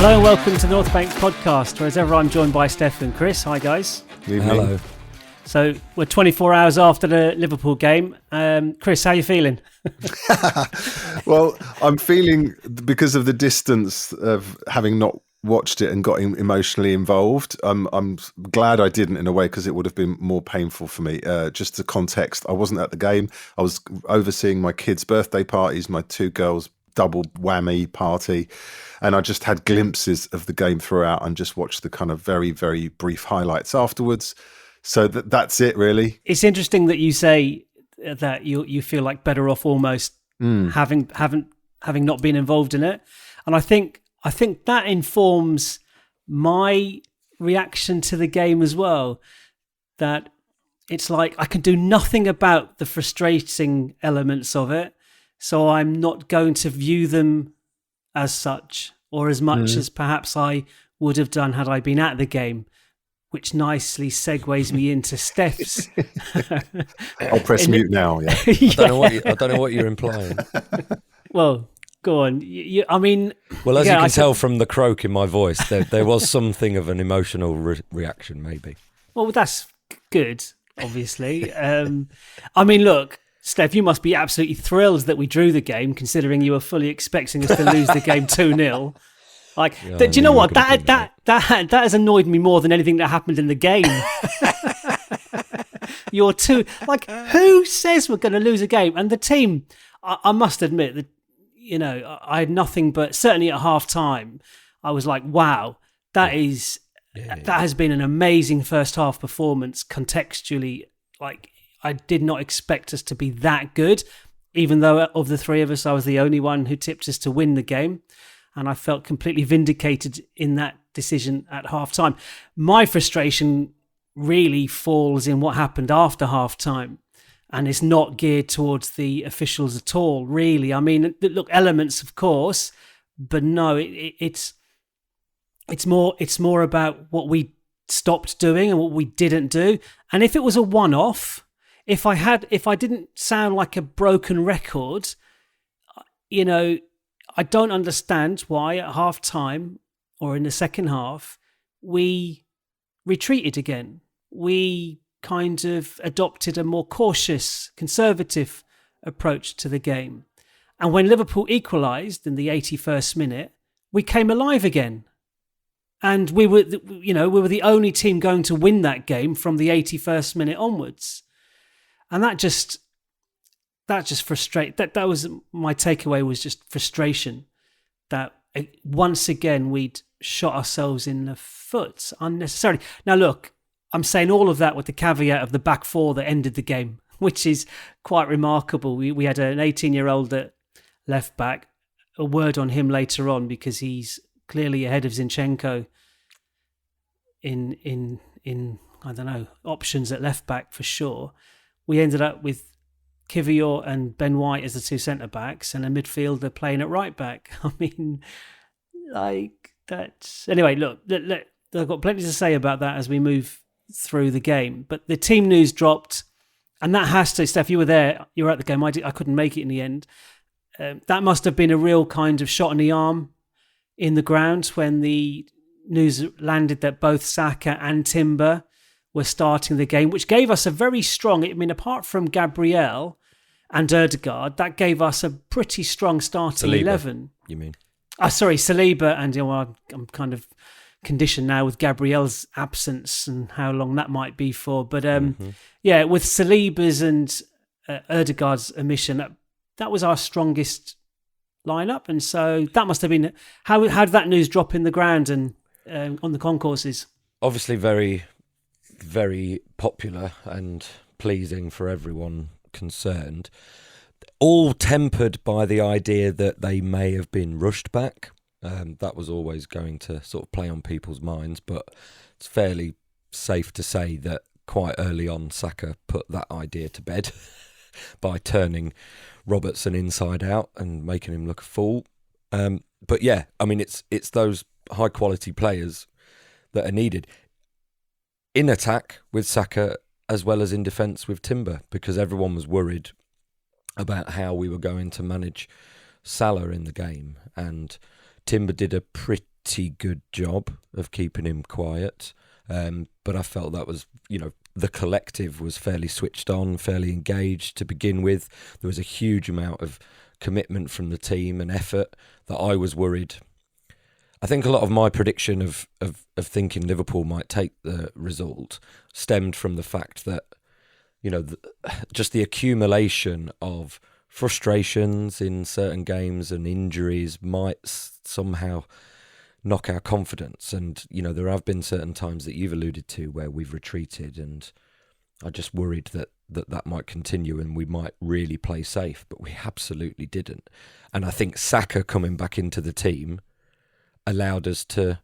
Hello and welcome to the North Bank podcast, where as ever I'm joined by Stef and Chris. Hi guys. Hello. So we're 24 hours after the Liverpool game. Chris, how are you feeling? Well, I'm feeling, because of the distance of having not watched it and got emotionally involved, I'm glad I didn't, in a way, because it would have been more painful for me. Just the context, I wasn't at the game. I was overseeing my kids' birthday parties, my two girls' double whammy party, and I just had glimpses of the game throughout and just watched the kind of very, very brief highlights afterwards. So that's it, really. It's interesting that you say that you feel like better off almost having not been involved in it, and I think that informs my reaction to the game as well. That it's like I can do nothing about the frustrating elements of it, so I'm not going to view them as such, or as much as perhaps I would have done had I been at the game, which nicely segues me into Stef's. I'll press mute now. Yeah. I don't know what you're implying. Well, go on. I mean, well, as you can tell from the croak in my voice, there was something of an emotional reaction, maybe. Well, that's good, obviously. I mean, look, Stef, you must be absolutely thrilled that we drew the game, considering you were fully expecting us to lose the game 2-0. Like, do you know what? That has annoyed me more than anything that happened in the game. You're too, like, who says we're going to lose a game? And the team, I must admit that, you know, I had nothing but, certainly at half time, I was like, wow, that has been an amazing first half performance contextually. Like, I did not expect us to be that good, even though of the three of us, I was the only one who tipped us to win the game. And I felt completely vindicated in that decision at half time. My frustration really falls in what happened after half time. And it's not geared towards the officials at all, really. I mean, look, elements, of course, but no, it's more about what we stopped doing and what we didn't do. And if it was a one-off, if I didn't sound like a broken record, you know, I don't understand why at half time or in the second half we retreated again. We kind of adopted a more cautious, conservative approach to the game. And when Liverpool equalised in the 81st minute, we came alive again. And we were the only team going to win that game from the 81st minute onwards. And that just frustrated. That was my takeaway, was just frustration that once again we'd shot ourselves in the foot unnecessarily. Now look, I'm saying all of that with the caveat of the back four that ended the game, which is quite remarkable. We had an 18-year-old at left back. A word on him later on, because he's clearly ahead of Zinchenko in I don't know, options at left back for sure. We ended up with Kivior and Ben White as the two centre-backs and a midfielder playing at right-back. I mean, like, that's... Anyway, look, I've got plenty to say about that as we move through the game. But the team news dropped, and that has to... Steph, you were there. You were at the game. I couldn't make it in the end. That must have been a real kind of shot in the arm in the ground when the news landed that both Saka and Timber were starting the game, which gave us a very strong... I mean, apart from Gabriel and Ødegaard, that gave us a pretty strong starting Saliba, 11. You mean? Sorry, Saliba, and I'm kind of conditioned now with Gabriel's absence and how long that might be for. But yeah, with Saliba's and Ødegaard's omission, that was our strongest lineup, and so that must have been... How did that news drop in the ground and on the concourses? Obviously very, very popular and pleasing for everyone concerned. All tempered by the idea that they may have been rushed back. That was always going to sort of play on people's minds, but it's fairly safe to say that quite early on Saka put that idea to bed by turning Robertson inside out and making him look a fool. But yeah, I mean, it's those high quality players that are needed in attack with Saka as well as in defence with Timber, because everyone was worried about how we were going to manage Salah in the game, and Timber did a pretty good job of keeping him quiet. But I felt that was, the collective was fairly switched on, fairly engaged to begin with. There was a huge amount of commitment from the team and effort that I was worried. I think a lot of my prediction of thinking Liverpool might take the result stemmed from the fact that, just the accumulation of frustrations in certain games and injuries might somehow knock our confidence. And, there have been certain times that you've alluded to where we've retreated, and I just worried that might continue and we might really play safe, but we absolutely didn't. And I think Saka coming back into the team allowed us to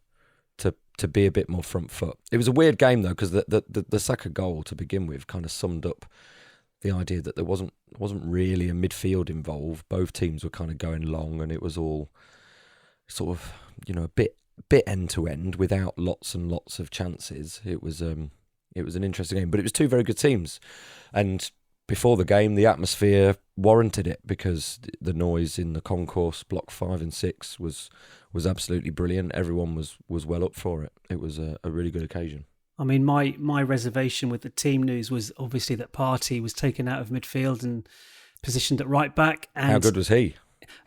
be a bit more front foot. It was a weird game though, because the Saka goal to begin with kind of summed up the idea that there wasn't really a midfield involved. Both teams were kind of going long, and it was all sort of a bit end to end without lots and lots of chances. It was an interesting game, but it was two very good teams, and before the game the atmosphere warranted it because the noise in the concourse, block 5 and 6, was absolutely brilliant. Everyone was well up for it. It was a really good occasion. I mean, my reservation with the team news was obviously that Partey was taken out of midfield and positioned at right back. And how good was he?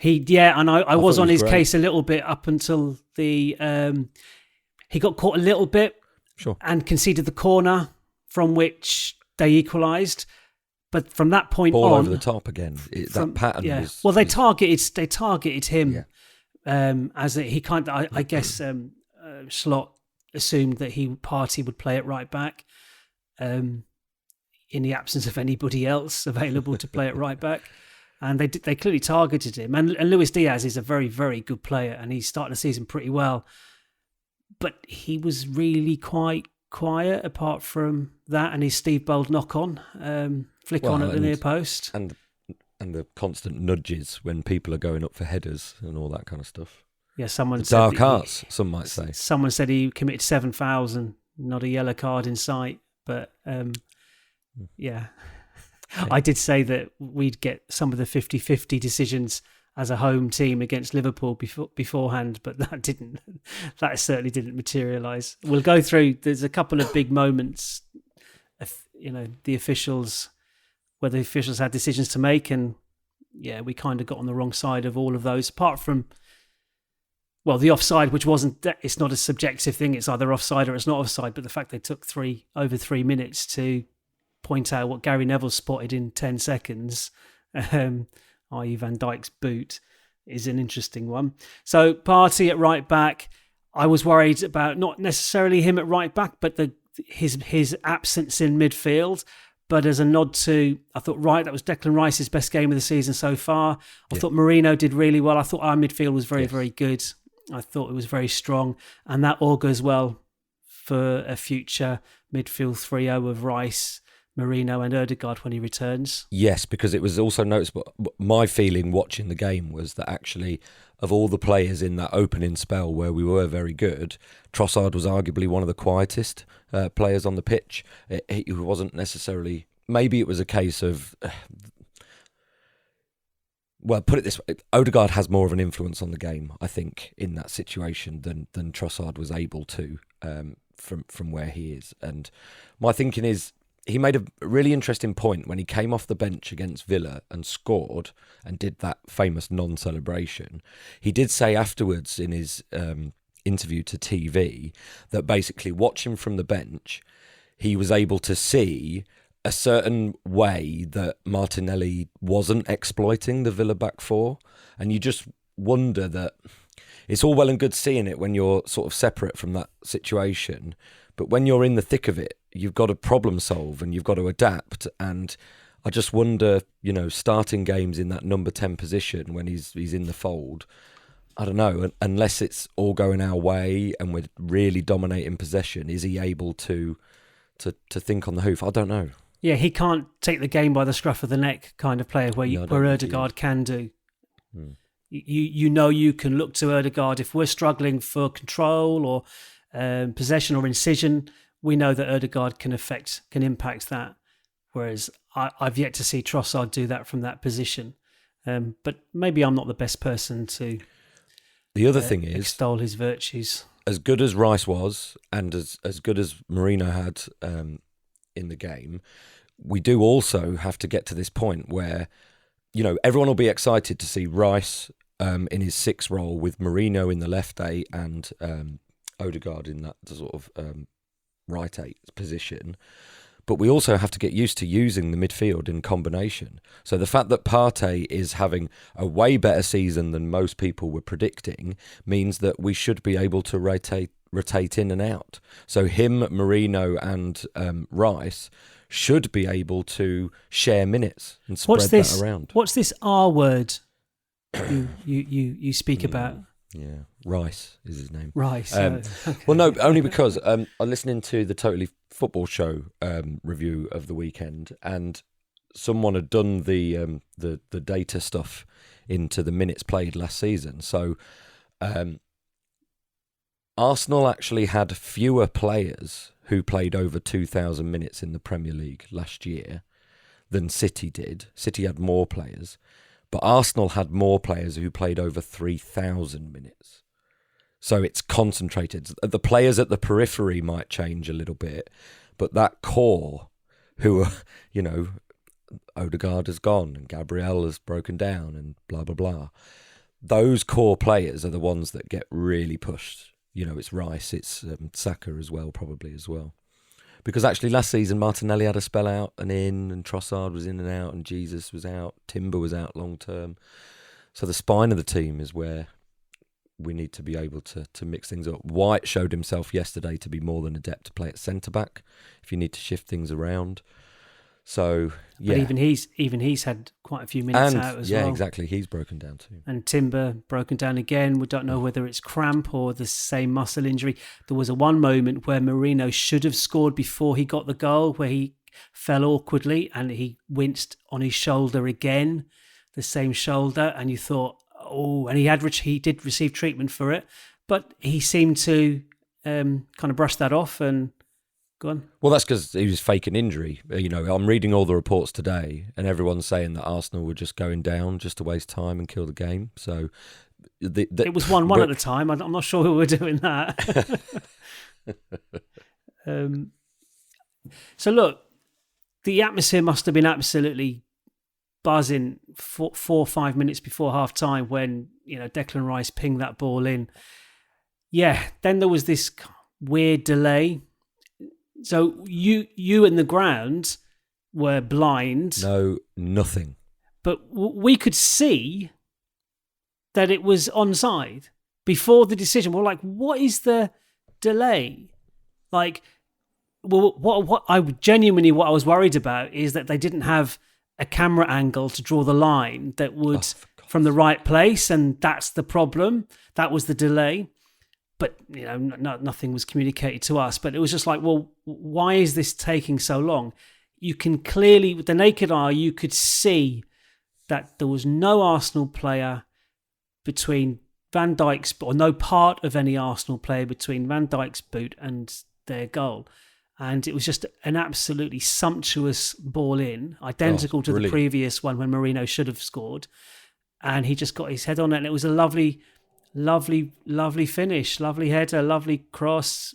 And I was on his great. case a little bit up until he got caught a little bit, sure, and conceded the corner from which they equalised. But from that point ball on, over the top again. That pattern was. Well, they targeted him. Yeah. As he kind of, I guess, Slot assumed that Partey would play at right back, in the absence of anybody else available to play at right back, and they clearly targeted him. And Luis Diaz is a very, very good player, and he's starting the season pretty well, but he was really quite quiet apart from that and his Steve Bold knock on, flick on at the near post, and the constant nudges when people are going up for headers and all that kind of stuff. Yeah, someone the said dark arts, some might say. Someone said he committed 7 fouls and not a yellow card in sight. But yeah, I did say that we'd get some of the 50-50 decisions as a home team against Liverpool beforehand, but that certainly didn't materialise. We'll go through. There's a couple of big moments, the officials. Where the officials had decisions to make, and we kind of got on the wrong side of all of those, apart from, the offside, which it's not a subjective thing, it's either offside or it's not offside, but the fact they took over 3 minutes to point out what Gary Neville spotted in 10 seconds, i.e. Van Dijk's boot, is an interesting one. So Partey at right back, I was worried about not necessarily him at right back, but his absence in midfield. But as a nod to, I thought, that was Declan Rice's best game of the season so far. I thought Merino did really well. I thought our midfield was very, very good. I thought it was very strong. And that augurs well for a future midfield trio of Rice, Merino and Ødegaard when he returns. Yes, because it was also noticeable. My feeling watching the game was that actually, of all the players in that opening spell where we were very good, Trossard was arguably one of the quietest players on the pitch. He wasn't necessarily... Maybe it was a case of... Well, put it this way, Ødegaard has more of an influence on the game, I think, in that situation than Trossard was able to from where he is. And my thinking is, he made a really interesting point when he came off the bench against Villa and scored and did that famous non-celebration. He did say afterwards in his interview to TV that basically watching from the bench, he was able to see a certain way that Martinelli wasn't exploiting the Villa back four. And you just wonder that it's all well and good seeing it when you're sort of separate from that situation. But when you're in the thick of it, you've got to problem solve and you've got to adapt. And I just wonder, starting games in that number 10 position when he's in the fold, I don't know, unless it's all going our way and we're really dominating possession, is he able to think on the hoof? I don't know. Yeah, he can't take the game by the scruff of the neck kind of player where Ødegaard can do. You can look to Ødegaard if we're struggling for control or possession or incision. We know that Ødegaard can impact that, whereas I've yet to see Trossard do that from that position. But maybe I'm not the best person to The other thing is, extol his virtues. As good as Rice was, and as good as Merino had in the game, we do also have to get to this point where, everyone will be excited to see Rice in his 6 role with Merino in the left 8 and Odegaard in that sort of right 8 position. But we also have to get used to using the midfield in combination. So the fact that Partey is having a way better season than most people were predicting means that we should be able to rotate in and out. So him, Merino and Rice should be able to share minutes and spread that around. What's this R word you speak about? Yeah, Rice is his name. Rice. Okay. Well, no, only because I'm listening to the Totally Football Show review of the weekend, and someone had done the data stuff into the minutes played last season. So Arsenal actually had fewer players who played over 2,000 minutes in the Premier League last year than City did. City had more players. But Arsenal had more players who played over 3,000 minutes. So it's concentrated. The players at the periphery might change a little bit, but that core who are, Odegaard has gone and Gabriel has broken down and blah, blah, blah. Those core players are the ones that get really pushed. It's Rice, it's Saka as well, probably as well. Because actually last season, Martinelli had a spell out and in, and Trossard was in and out, and Jesus was out, Timber was out long term. So the spine of the team is where we need to be able to mix things up. White showed himself yesterday to be more than adept to play at centre-back if you need to shift things around. So, yeah. But even he's had quite a few minutes out as well. Yeah, exactly. He's broken down too. And Timber broken down again. We don't know whether it's cramp or the same muscle injury. There was one moment where Merino should have scored before he got the goal, where he fell awkwardly and he winced on his shoulder again, the same shoulder. And you thought, and he did receive treatment for it, but he seemed to kind of brush that off and go on. Well, that's because he was faking injury. I'm reading all the reports today, and everyone's saying that Arsenal were just going down just to waste time and kill the game. So it was 1-1 at the time. I'm not sure who were doing that. So look, the atmosphere must have been absolutely buzzing 4 or 5 minutes before half time when Declan Rice pinged that ball in. Yeah, then there was this weird delay. So you and the ground were blind. No, nothing. But we could see that it was onside before the decision. We're like, what is the delay? Like, well, what I was worried about is that they didn't have a camera angle to draw the line that would from the right place, and that's the problem. That was the delay. But nothing was communicated to us. But it was just like, well, why is this taking so long? You can clearly, with the naked eye, you could see that there was no Arsenal player between Van Dijk's, or no part of any Arsenal player between Van Dijk's boot and their goal. And it was just an absolutely sumptuous ball in, identical to the previous one when Merino should have scored. And he just got his head on it, and it was a lovely finish, lovely header, lovely cross,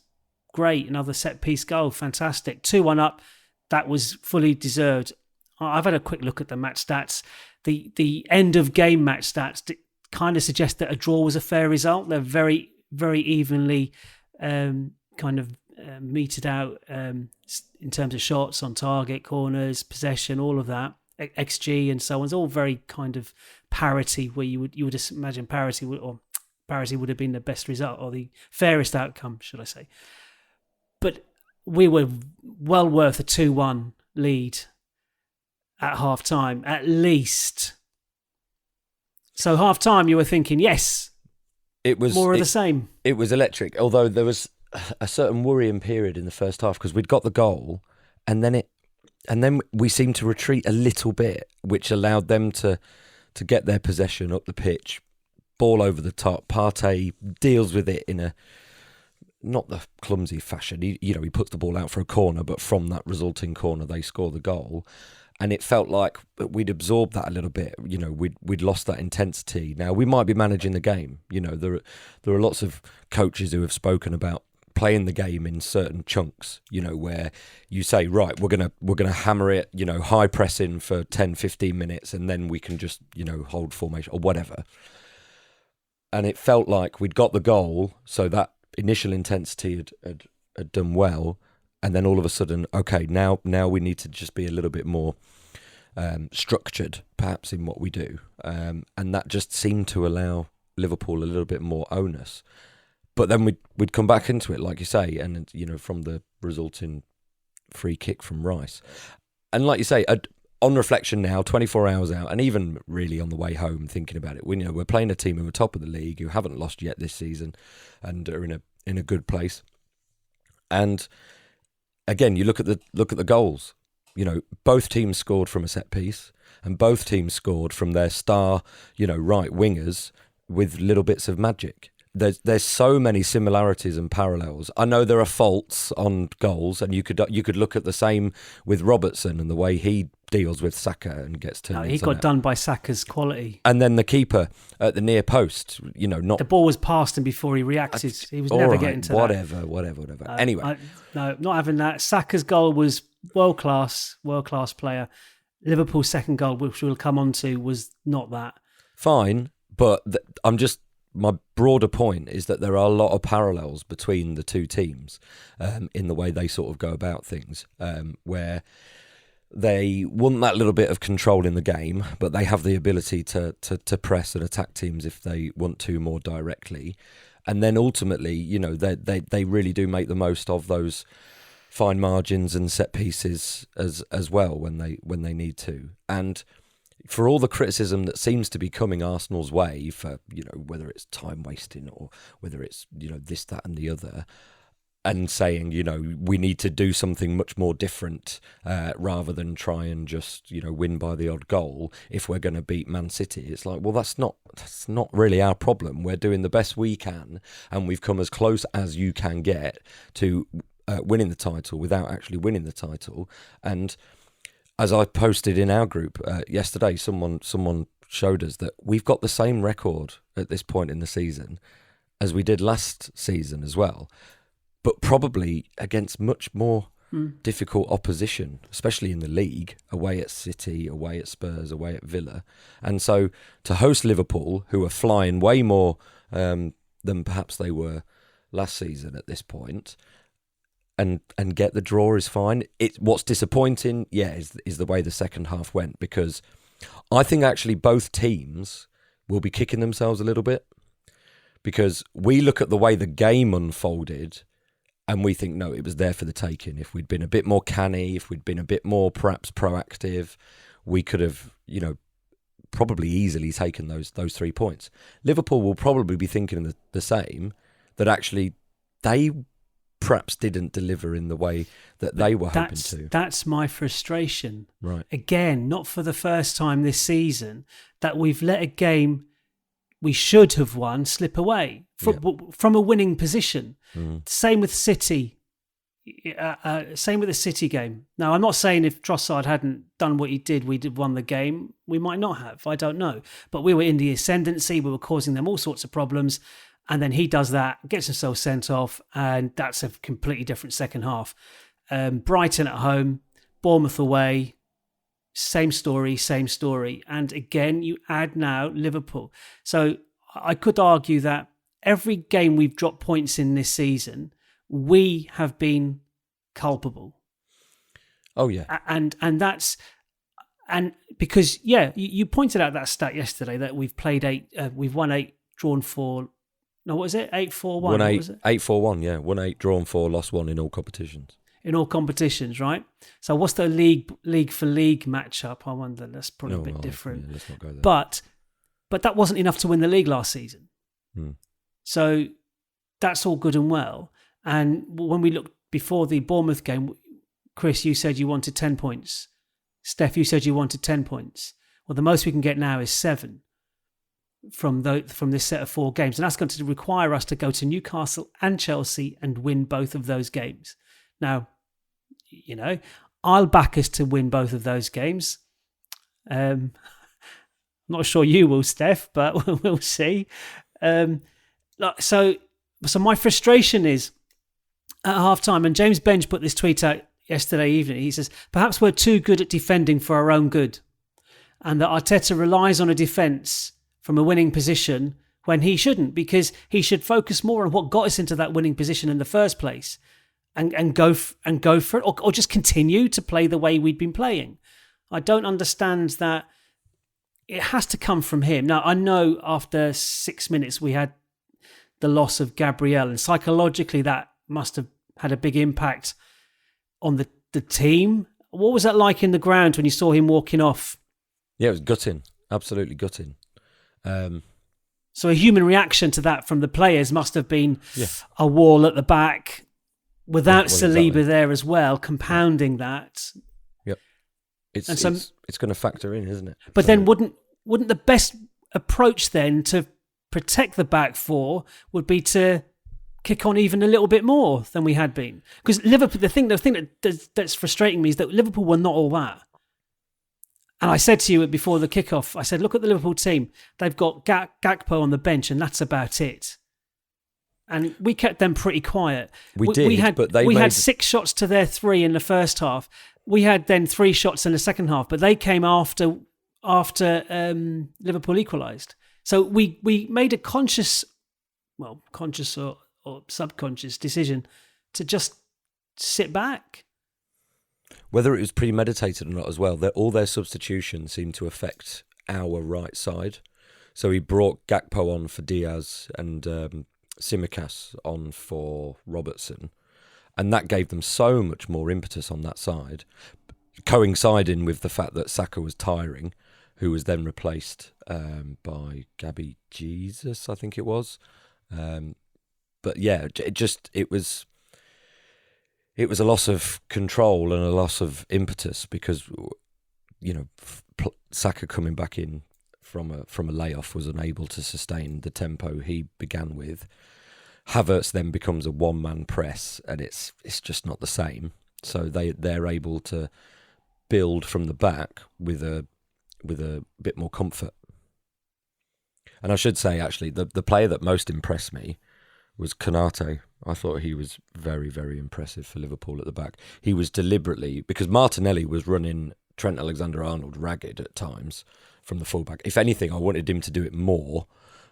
great, another set-piece goal, fantastic. 2-1 up, that was fully deserved. I've had a quick look at the match stats. The end-of-game match stats kind of suggest that a draw was a fair result. They're very, very evenly meted out in terms of shots on target, corners, possession, all of that, XG and so on. It's all very kind of parity, where you would just imagine parity would have been the best result, or the fairest outcome, should I say. But we were well worth a 2-1 lead at half-time, at least. So half-time, you were thinking, yes, it was more of the same. It was electric, although there was a certain worrying period in the first half because we'd got the goal, and then we seemed to retreat a little bit, which allowed them to get their possession up the pitch. Ball over the top. Partey deals with it in a not the clumsy fashion. He puts the ball out for a corner, but from that resulting corner, they score the goal. And it felt like we'd absorbed that a little bit. We'd lost that intensity. Now, we might be managing the game. There are lots of coaches who have spoken about playing the game in certain chunks, where you say, right, we're gonna hammer it, high pressing for 10, 15 minutes, and then we can just, hold formation or whatever. And it felt like we'd got the goal, so that initial intensity had done well. And then all of a sudden, okay, now we need to just be a little bit more structured, perhaps, in what we do. And that just seemed to allow Liverpool a little bit more onus. But then we'd come back into it, like you say, and from the resulting free kick from Rice. And like you say, on reflection now, 24 hours out, and even really on the way home, thinking about it, we're playing a team who are top of the league, who haven't lost yet this season, and are in a good place. And again, you look at the goals. Both teams scored from a set piece, and both teams scored from their star, right wingers with little bits of magic. There's so many similarities and parallels. I know there are faults on goals, and you could look at the same with Robertson and the way he deals with Saka and gets turned. No, he got done by Saka's quality. And then the keeper at the near post, not the ball was past him before he reacted. He was never getting to whatever. Anyway, no, not having that. Saka's goal was world class player. Liverpool's second goal, which we'll come on to, was not that. Fine, but my broader point is that there are a lot of parallels between the two teams in the way they sort of go about things, where they want that little bit of control in the game, but they have the ability to press and attack teams if they want to more directly. And then ultimately, they really do make the most of those fine margins and set pieces as well when they need to. And for all the criticism that seems to be coming Arsenal's way for, whether it's time wasting or whether it's, this, that and the other, and saying, we need to do something much more different rather than try and just, win by the odd goal if we're going to beat Man City. It's like, well, that's not really our problem. We're doing the best we can, and we've come as close as you can get to winning the title without actually winning the title. And as I posted in our group yesterday, someone showed us that we've got the same record at this point in the season as we did last season as well, but probably against much more difficult opposition, especially in the league, away at City, away at Spurs, away at Villa. And so to host Liverpool, who are flying way more than perhaps they were last season at this point, and get the draw is fine. What's disappointing, is the way the second half went, because I think actually both teams will be kicking themselves a little bit, because we look at the way the game unfolded and we think, no, it was there for the taking. If we'd been a bit more canny, if we'd been a bit more perhaps proactive, we could have, probably easily taken those 3 points. Liverpool will probably be thinking the same, that actually they perhaps didn't deliver in the way that they were hoping to. That's my frustration. Right. Again, not for the first time this season, that we've let a game we should have won slip away from a winning position. Same with City. Same with the City game. Now, I'm not saying if Trossard hadn't done what he did, we'd have won the game. We might not have. I don't know. But we were in the ascendancy. We were causing them all sorts of problems. And then he does that, gets himself sent off, and that's a completely different second half. Brighton at home, Bournemouth away, same story. And again, you add now Liverpool. So I could argue that every game we've dropped points in this season, we have been culpable. Oh, yeah. And that's... And because, you pointed out that stat yesterday that we've played 8, we've won 8, drawn 4... No, what was it? 8-4-1? Won 8-4-1, yeah. Won 8, drawn 4, lost 1 in all competitions. In all competitions, right? So what's the league for league matchup? I wonder. That's probably a bit different. Yeah, let's not go there. But that wasn't enough to win the league last season. So that's all good and well. And when we looked before the Bournemouth game, Chris, you said you wanted 10 points. Steph, you said you wanted 10 points. Well, the most we can get now is 7. From this set of 4 games, and that's going to require us to go to Newcastle and Chelsea and win both of those games. Now, I'll back us to win both of those games. Not sure you will, Steph, but we'll see. So my frustration is at half-time, and James Bench put this tweet out yesterday evening. He says, perhaps we're too good at defending for our own good, and that Arteta relies on a defence from a winning position when he shouldn't, because he should focus more on what got us into that winning position in the first place and go for it, or just continue to play the way we'd been playing. I don't understand that. It has to come from him. Now, I know after 6 minutes we had the loss of Gabriel, and psychologically that must have had a big impact on the team. What was that like in the ground when you saw him walking off? Yeah, it was gutting. Absolutely gutting. So a human reaction to that from the players must have been a wall at the back without Saliba exactly there as well, compounding that. Yep. It's going to factor in, isn't it? But then wouldn't the best approach then to protect the back four would be to kick on even a little bit more than we had been? Because Liverpool, the thing that's frustrating me is that Liverpool were not all that. And I said to you before the kickoff, I said, look at the Liverpool team. They've got Gakpo on the bench, and that's about it. And we kept them pretty quiet. We had 6 shots to their 3 in the first half. We had then 3 shots in the second half, but they came after Liverpool equalised. So we made a conscious or subconscious decision to just sit back. Whether it was premeditated or not as well, all their substitutions seemed to affect our right side. So he brought Gakpo on for Diaz and Tsimikas on for Robertson. And that gave them so much more impetus on that side, coinciding with the fact that Saka was tiring, who was then replaced by Gabby Jesus, I think it was. But yeah, it was a loss of control and a loss of impetus because, Saka coming back in from a layoff was unable to sustain the tempo he began with. Havertz then becomes a one-man press, and it's just not the same. So they're able to build from the back with a bit more comfort. And I should say, actually, the player that most impressed me was Konate. I thought he was very, very impressive for Liverpool at the back. He was deliberately, because Martinelli was running Trent Alexander-Arnold ragged at times from the fullback. If anything, I wanted him to do it more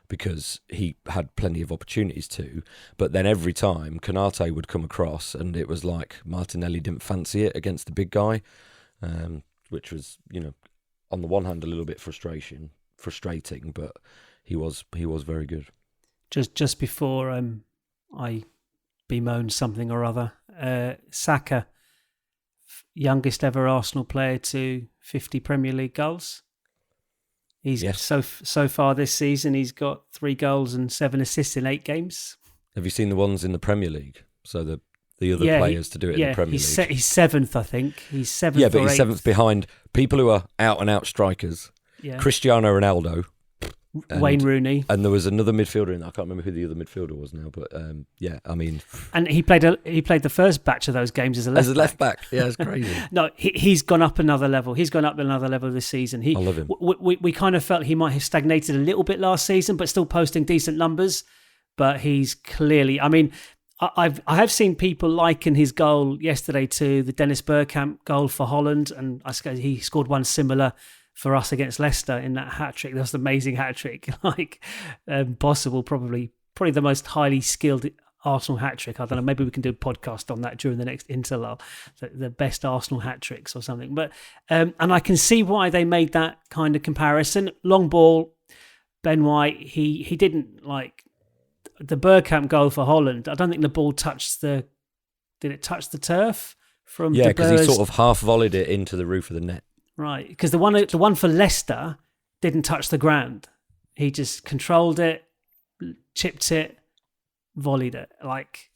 because he had plenty of opportunities to. But then every time Konate would come across and it was like Martinelli didn't fancy it against the big guy, which was, on the one hand a little bit frustrating, but he was very good. Just before I bemoan something or other, Saka, youngest ever Arsenal player to 50 Premier League goals. He's so far this season, he's got 3 goals and 7 assists in 8 games. Have you seen the ones in the Premier League? So the other players to do it in the Premier League. He's 7th, I think. He's 7th. Yeah, but he's 7th behind people who are out and out strikers. Yeah. Cristiano Ronaldo. Wayne Rooney. And there was another midfielder in there. I can't remember who the other midfielder was now, but I mean. And he played the first batch of those games as a left back. Yeah, it's crazy. No, he's gone up another level. He's gone up another level this season. I love him. We kind of felt he might have stagnated a little bit last season, but still posting decent numbers. But he's clearly, I mean, I have seen people liken his goal yesterday to the Dennis Bergkamp goal for Holland, and I suppose he scored one similar for us against Leicester in that hat-trick. That was an amazing hat-trick. Possible, probably the most highly skilled Arsenal hat-trick. I don't know, maybe we can do a podcast on that during the next interlull, the best Arsenal hat-tricks or something. But and I can see why they made that kind of comparison. Long ball, Ben White, he didn't like the Bergkamp goal for Holland. I don't think the ball touched did it touch the turf? Yeah, because he sort of half volleyed it into the roof of the net. Right, because the one for Leicester didn't touch the ground. He just controlled it, chipped it, volleyed it.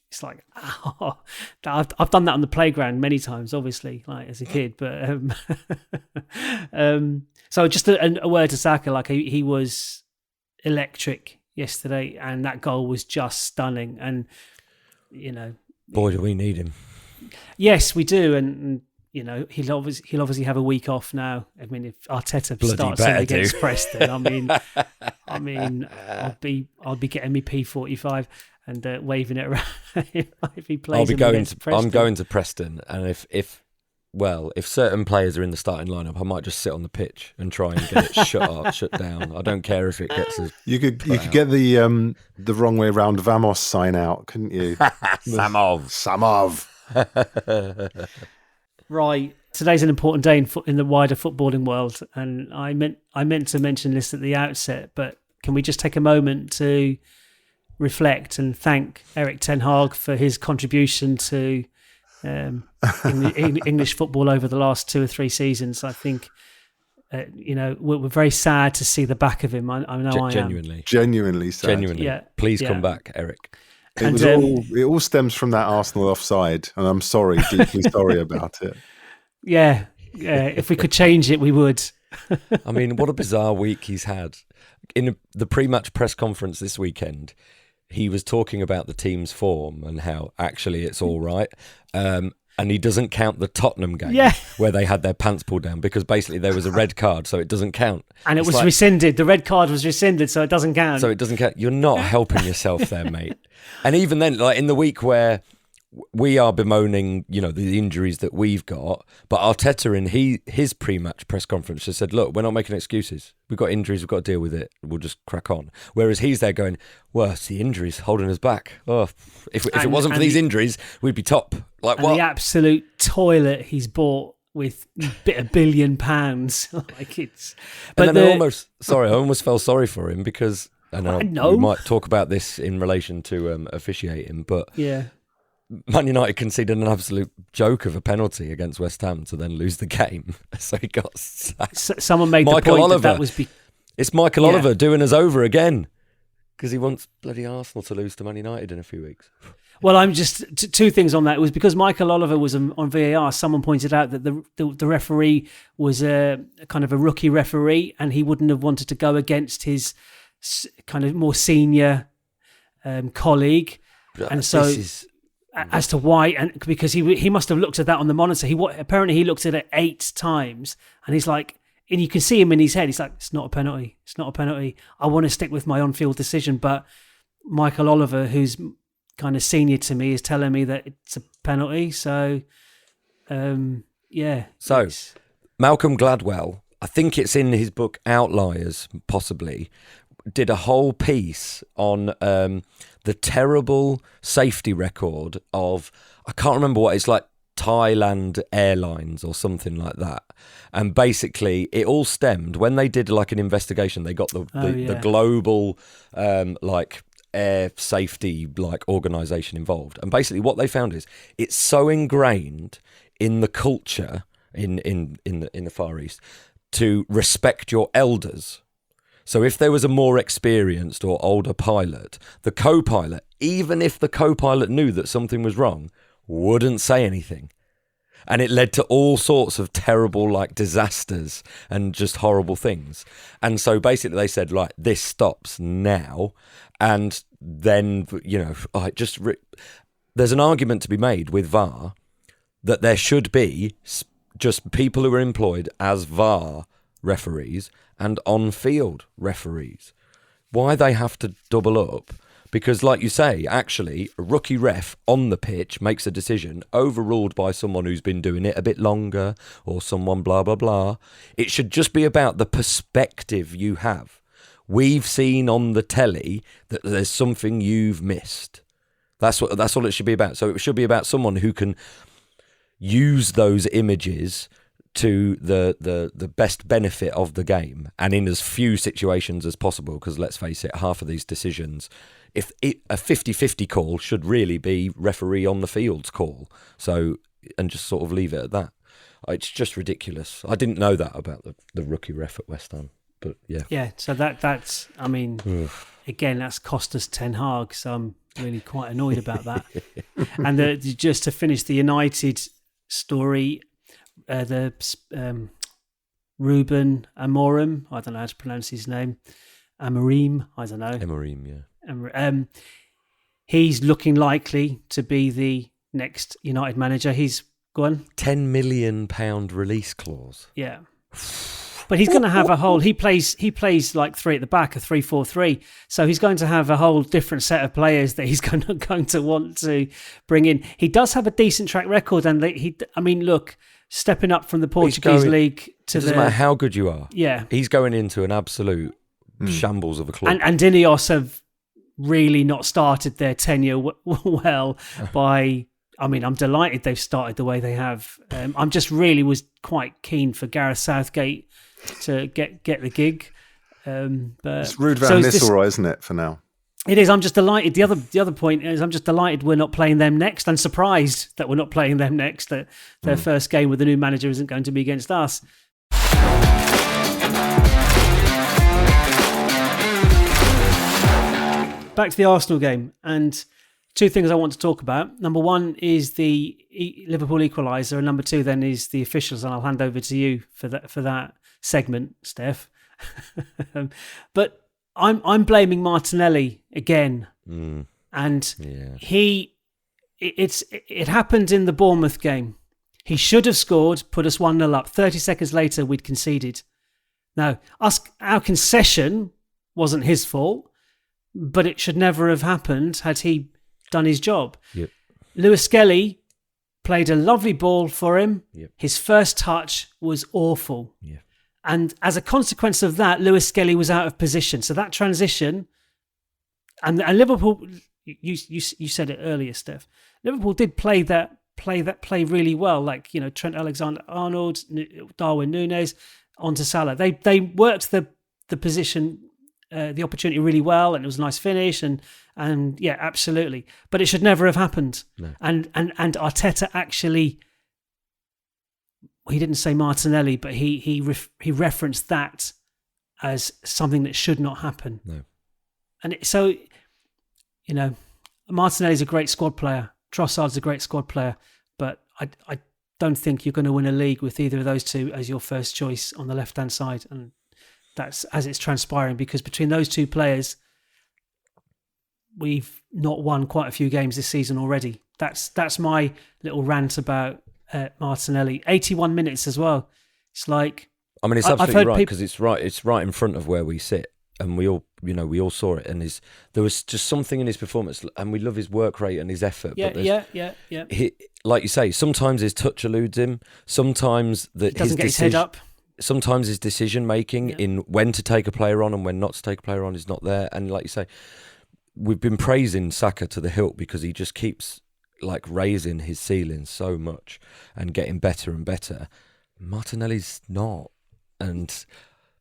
It's like, oh, I've done that on the playground many times, obviously, as a kid. But so just a word to Saka, he was electric yesterday, and that goal was just stunning. And boy, do we need him. Yes, we do, and he'll obviously have a week off now. I mean, if Arteta Bloody starts better against do. Preston, I mean, I'll be getting me P45 and waving it around if he plays. I'm going to Preston, and if certain players are in the starting lineup, I might just sit on the pitch and try and get it shut down. I don't care if it gets us. You could get the wrong way round Vamos sign out, couldn't you? Samov. Right. Today's an important day in the wider footballing world, and I meant to mention this at the outset, but can we just take a moment to reflect and thank Erik ten Hag for his contribution to English football over the last 2 or 3 seasons? I think we're very sad to see the back of him. I know genuinely sad. Genuinely. Yeah. Please come back, Erik. It all stems from that Arsenal offside, and I'm deeply sorry about it. Yeah. If we could change it, we would. I mean, what a bizarre week he's had. In the pre-match press conference this weekend, he was talking about the team's form and how actually it's all right. And he doesn't count the Tottenham game where they had their pants pulled down because basically there was a red card, so it doesn't count. And it was rescinded. The red card was rescinded, so it doesn't count. You're not helping yourself there, mate. And even then, like in the week where we are bemoaning, the injuries that we've got, but Arteta in his pre-match press conference just said, look, we're not making excuses. We've got injuries, we've got to deal with it. We'll just crack on. Whereas he's there going, well, it's the injuries holding us back. Oh, if it wasn't for these injuries, we'd be top. Like what? The absolute toilet he's bought with £1 billion. Like it's. But then I almost felt sorry for him because I know we might talk about this in relation to officiating, but yeah. Man United conceded an absolute joke of a penalty against West Ham to then lose the game. So he got sacked. Someone made the point that was... It's Michael Oliver doing us over again because he wants bloody Arsenal to lose to Man United in a few weeks. Well, I'm just... Two things on that. It was because Michael Oliver was on VAR. Someone pointed out that the referee was a kind of a rookie referee and he wouldn't have wanted to go against his kind of more senior colleague. And so... As to why, and because he must have looked at that on the monitor. Apparently he looked at it 8 times, and he's like, and you can see him in his head. He's like, it's not a penalty. It's not a penalty. I want to stick with my on-field decision, but Michael Oliver, who's kind of senior to me, is telling me that it's a penalty. So, yeah. So Malcolm Gladwell, I think it's in his book Outliers, possibly, did a whole piece on the terrible safety record of, I can't remember what it's like, Thailand Airlines or something like that. And basically it all stemmed when they did like an investigation. They got the global like air safety like organisation involved. And basically what they found is it's so ingrained in the culture in the Far East to respect your elders. So if there was a more experienced or older pilot, the co-pilot, even if the co-pilot knew that something was wrong, wouldn't say anything. And it led to all sorts of terrible like disasters and just horrible things. And so basically they said, like, this stops now. And then, there's an argument to be made with VAR that there should be just people who are employed as VAR referees and on-field referees. Why they have to double up? Because like you say, actually, a rookie ref on the pitch makes a decision overruled by someone who's been doing it a bit longer or someone blah, blah, blah. It should just be about the perspective you have. We've seen on the telly that there's something you've missed. That's all it should be about. So it should be about someone who can use those images to the best benefit of the game and in as few situations as possible, because let's face it, half of these decisions, if a 50-50 call should really be referee on the field's call. So, and just sort of leave it at that. It's just ridiculous. I didn't know that about the rookie ref at West Ham, but yeah. Yeah, so that's, I mean, again, that's cost us Ten Hag, so I'm really quite annoyed about that. And just to finish the United story, Ruben Amorim, I don't know how to pronounce his name. Amorim, I don't know. Amorim, yeah. He's looking likely to be the next United manager. He's Go on. £10 million release clause. Yeah. But he's going to have a whole. He plays like three at the back, a 3-4-3. So he's going to have a whole different set of players that he's going to want to bring in. He does have a decent track record, and look, stepping up from the Portuguese league to it doesn't matter how good you are. Yeah, he's going into an absolute shambles of a club. And Ineos have really not started their tenure well by. I'm delighted they've started the way they have. I'm just really was quite keen for Gareth Southgate to get the gig. But it's Ruud van Nistelrooy, isn't it, for now? It is. I'm just delighted. The other point is I'm just delighted we're not playing them next, and surprised that we're not playing them next, that their first game with the new manager isn't going to be against us. Back to the Arsenal game, and two things I want to talk about. Number one is the Liverpool equaliser, and number two then is the officials, and I'll hand over to you for that segment, Steph. But I'm blaming Martinelli again, and it happened in the Bournemouth game. He should have scored, put us 1-0 up. 30 seconds later, we'd conceded. Now, our concession wasn't his fault, but it should never have happened had he done his job. Yep. Lewis Skelly played a lovely ball for him. Yep. His first touch was awful. Yeah. And as a consequence of that, Lewis Skelly was out of position. So that transition, and Liverpool, you said it earlier, Steph. Liverpool did play really well. Like, Trent Alexander-Arnold, Darwin Núñez, onto Salah. They worked the position, the opportunity really well, and it was a nice finish. And yeah, absolutely. But it should never have happened. No. And Arteta actually. He didn't say Martinelli, but he referenced that as something that should not happen. No. And so, Martinelli's a great squad player. Trossard's a great squad player, but I don't think you're going to win a league with either of those two as your first choice on the left-hand side. And that's as it's transpiring, because between those two players, we've not won quite a few games this season already. That's my little rant about Martinelli. 81 minutes as well. It's like, it's absolutely right, because it's right in front of where we sit, and we all saw it. And there was just something in his performance, and we love his work rate and his effort. Yeah. He, like you say, sometimes his touch eludes him. Sometimes he doesn't get his head up. Sometimes his decision making in when to take a player on and when not to take a player on is not there. And like you say, we've been praising Saka to the hilt because he just keeps raising his ceiling so much and getting better and better. Martinelli's not, and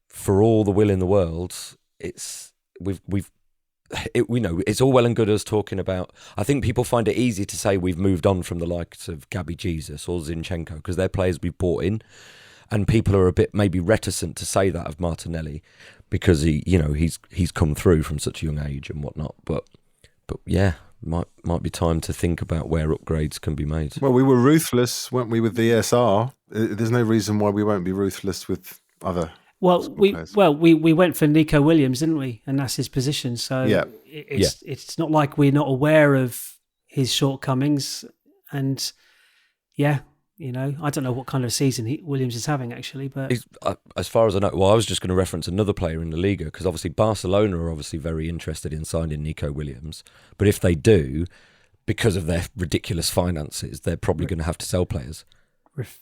for all the will in the world, we know it's all well and good us talking about. I think people find it easy to say we've moved on from the likes of Gabby Jesus or Zinchenko because they're players we bought in, and people are a bit maybe reticent to say that of Martinelli because he's come through from such a young age and whatnot. But yeah. Might be time to think about where upgrades can be made. Well, we were ruthless, weren't we, with the ESR? There's no reason why we won't be ruthless with other. We went for Nico Williams, didn't we? And that's his position. So it's not like we're not aware of his shortcomings. And I don't know what kind of season Williams is having, actually. But as far as I know, I was just going to reference another player in the Liga, because obviously Barcelona are obviously very interested in signing Nico Williams. But if they do, because of their ridiculous finances, they're probably going to have to sell players.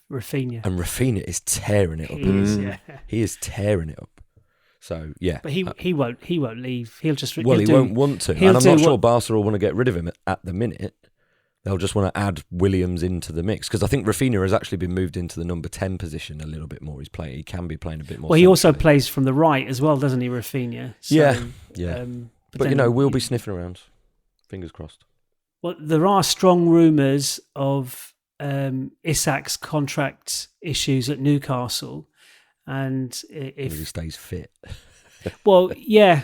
Rafinha. And Rafinha is tearing it up. He is tearing it up. So, yeah. But he won't leave. He'll just... he won't want to. And I'm not sure Barca will want to get rid of him at the minute. They'll just want to add Williams into the mix, because I think Rafinha has actually been moved into the number 10 position a little bit more. He can be playing a bit more. Well, he also plays from the right as well, doesn't he, Rafinha? So, yeah. But then, we'll be sniffing around. Fingers crossed. Well, there are strong rumours of Isak's contract issues at Newcastle, and if he stays fit. Well, yeah,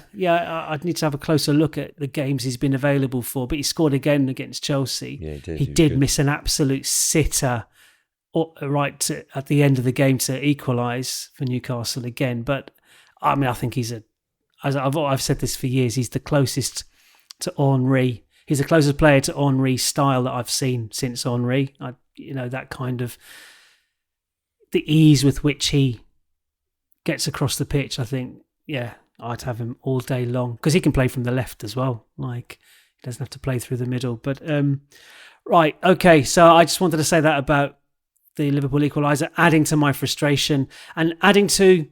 I'd need to have a closer look at the games he's been available for, but he scored again against Chelsea. Yeah, he did miss an absolute sitter at the end of the game to equalise for Newcastle again. But I think I've said this for years, he's the closest to Henry. He's the closest player to Henry's style that I've seen since Henry. that kind of the ease with which he gets across the pitch. I think, I'd have him all day long because he can play from the left as well. Like, he doesn't have to play through the middle. But right, okay. So I just wanted to say that about the Liverpool equaliser, adding to my frustration and adding to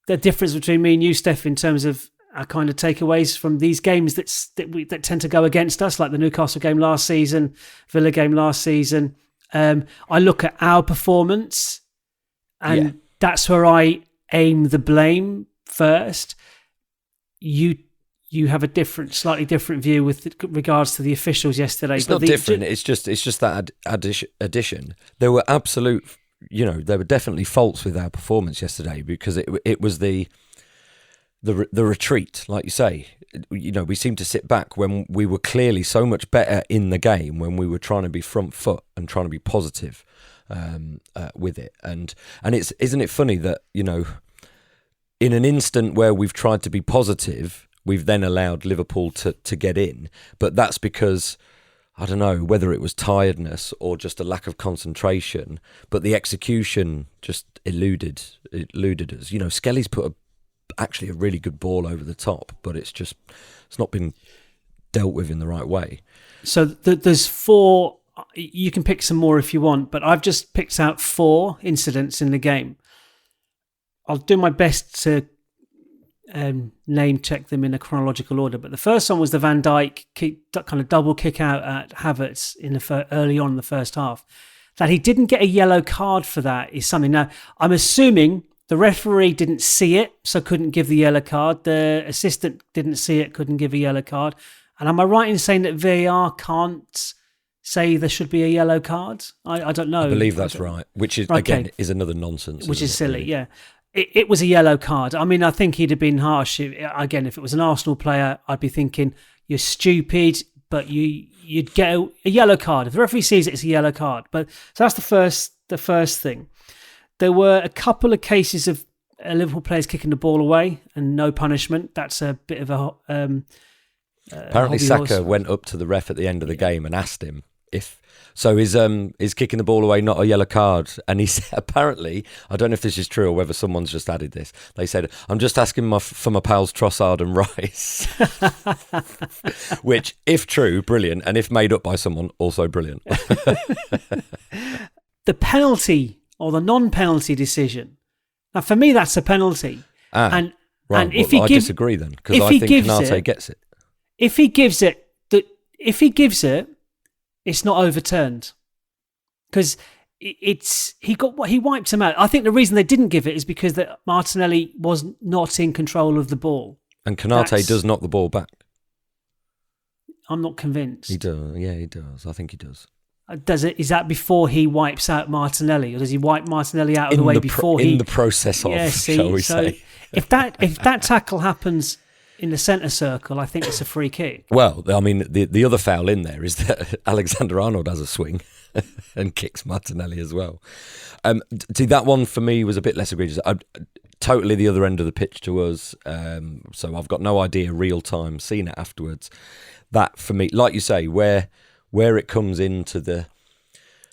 the difference between me and you, Steph, in terms of our kind of takeaways from these games that tend to go against us, like the Newcastle game last season, Villa game last season. I look at our performance, and that's where I aim the blame first. You have a slightly different view with regards to the officials yesterday. It's not different. It's just that addition. There were there were definitely faults with our performance yesterday because it was the retreat, like you say. We seemed to sit back when we were clearly so much better in the game, when we were trying to be front foot and trying to be positive with it. And isn't it funny that, in an instant where we've tried to be positive, we've then allowed Liverpool to get in. But that's because, I don't know, whether it was tiredness or just a lack of concentration, but the execution just eluded us. Skelly's put actually a really good ball over the top, but it's not been dealt with in the right way. So there's 4, you can pick some more if you want, but I've just picked out 4 incidents in the game. I'll do my best to name check them in a chronological order, but the first one was the Van Dijk kind of double kick out at Havertz early on in the first half. That he didn't get a yellow card for that is something. Now, I'm assuming the referee didn't see it, so couldn't give the yellow card. The assistant didn't see it, couldn't give a yellow card. And am I right in saying that VAR can't say there should be a yellow card? I don't know. I believe that's right, which is, again, is another nonsense. Which is silly, yeah. It was a yellow card. I mean, I think he'd have been harsh. Again, if it was an Arsenal player, I'd be thinking, you're stupid, but you'd get a yellow card. If the referee sees it, it's a yellow card. But so that's the first thing. There were a couple of cases of Liverpool players kicking the ball away and no punishment. That's a bit of a apparently Saka went up to the ref at the end of the game and asked him if so. Is kicking the ball away not a yellow card? And he said, apparently, I don't know if this is true or whether someone's just added this. They said, I'm just asking for my pals Trossard and Rice, which, if true, brilliant, and if made up by someone, also brilliant. The penalty or the non-penalty decision. Now, for me, that's a penalty. Right. And if I disagree then, because I think Konate gets it. If he gives it, it's not overturned because he wiped him out. I think the reason they didn't give it is because that Martinelli was not in control of the ball, and Konate does knock the ball back. I'm not convinced. He does. Yeah, he does. I think he does. Does it? Is that before he wipes out Martinelli, or does he wipe Martinelli out of the way before he? In the process of, shall we say? If that tackle happens in the centre circle, I think it's a free kick. Well, I mean, the other foul in there is that Alexander-Arnold has a swing and kicks Martinelli as well. See, that one for me was a bit less egregious. Totally the other end of the pitch to us. So I've got no idea real time, seen it afterwards. That for me, like you say, where it comes into the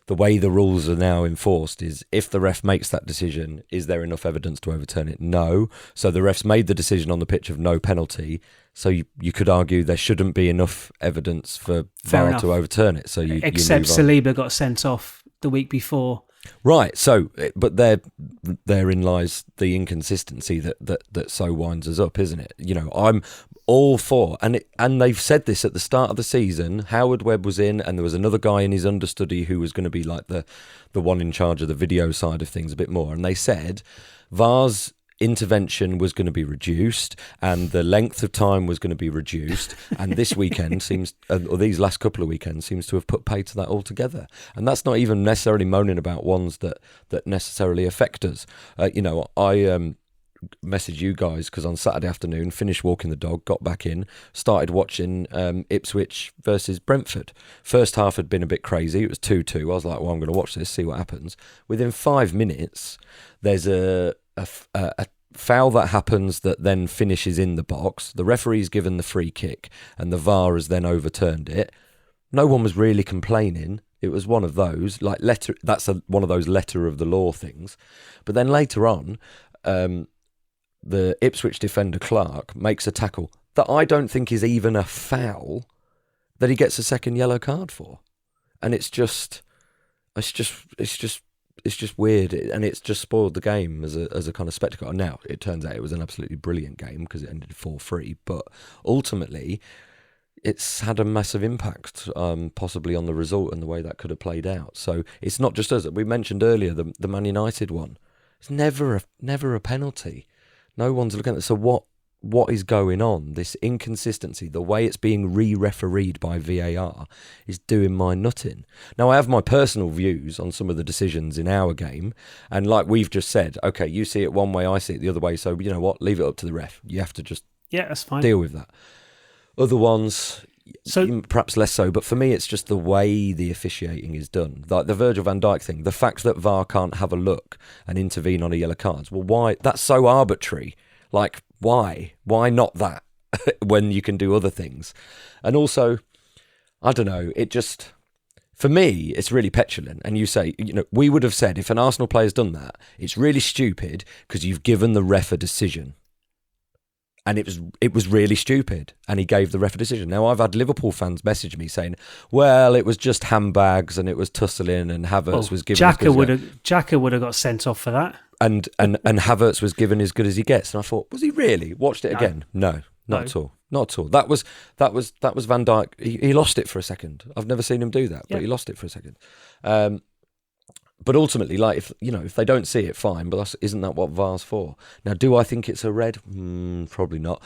way the rules are now enforced is if the ref makes that decision, is there enough evidence to overturn it? No. So the refs made the decision on the pitch of no penalty. So you could argue there shouldn't be enough evidence for VAR to overturn it. So except Saliba got sent off the week before. Right. So, but therein lies the inconsistency that so winds us up, isn't it? I'm all for, and they've said this at the start of the season. Howard Webb was in, and there was another guy in his understudy who was going to be like the one in charge of the video side of things a bit more. And they said VAR's intervention was going to be reduced, and the length of time was going to be reduced. And this weekend or these last couple of weekends seems to have put pay to that altogether. And that's not even necessarily moaning about ones that necessarily affect us. I messaged you guys because on Saturday afternoon, finished walking the dog, got back in, started watching Ipswich versus Brentford. First half had been a bit crazy. It was 2-2. I was like, well, I'm going to watch this, see what happens. Within 5 minutes, there's a foul that happens that then finishes in the box. The referee's given the free kick and the VAR has then overturned it. No one was really complaining. It was one of those, like letter. That's one of those letter of the law things. But then later on, the Ipswich defender Clark makes a tackle that I don't think is even a foul, that he gets a second yellow card for, and it's just weird, and it's just spoiled the game as a kind of spectacle. And now it turns out it was an absolutely brilliant game because it ended 4-3, but ultimately it's had a massive impact, possibly on the result and the way that could have played out. So it's not just us. We mentioned earlier the Man United one. It's never a penalty. No one's looking at it. So what is going on? This inconsistency, the way it's being re-refereed by VAR is doing my nutting. Now, I have my personal views on some of the decisions in our game, and like we've just said, okay, you see it one way, I see it the other way, so you know what? Leave it up to the ref. You have to just that's fine. Deal with that. Other ones, so perhaps less so, but for me, it's just the way the officiating is done. Like the Virgil van Dijk thing, the fact that VAR can't have a look and intervene on a yellow card. Well, why? That's so arbitrary. Like, why? Why not that when you can do other things? And also, I don't know, it just, for me, it's really petulant. And you say, we would have said if an Arsenal player's done that, it's really stupid because you've given the ref a decision. And it was really stupid, and he gave the ref a decision. Now, I've had Liverpool fans message me saying, well, it was just handbags and it was tussling and Havertz was given... Xhaka would have got sent off for that. And Havertz was given as good as he gets. And I thought, was he really? Watched it again? No, not at all. Not at all. That was Van Dijk. He lost it for a second. I've never seen him do that, but he lost it for a second. But ultimately, like if they don't see it, fine. But isn't that what VAR's for? Now, do I think it's a red? Probably not.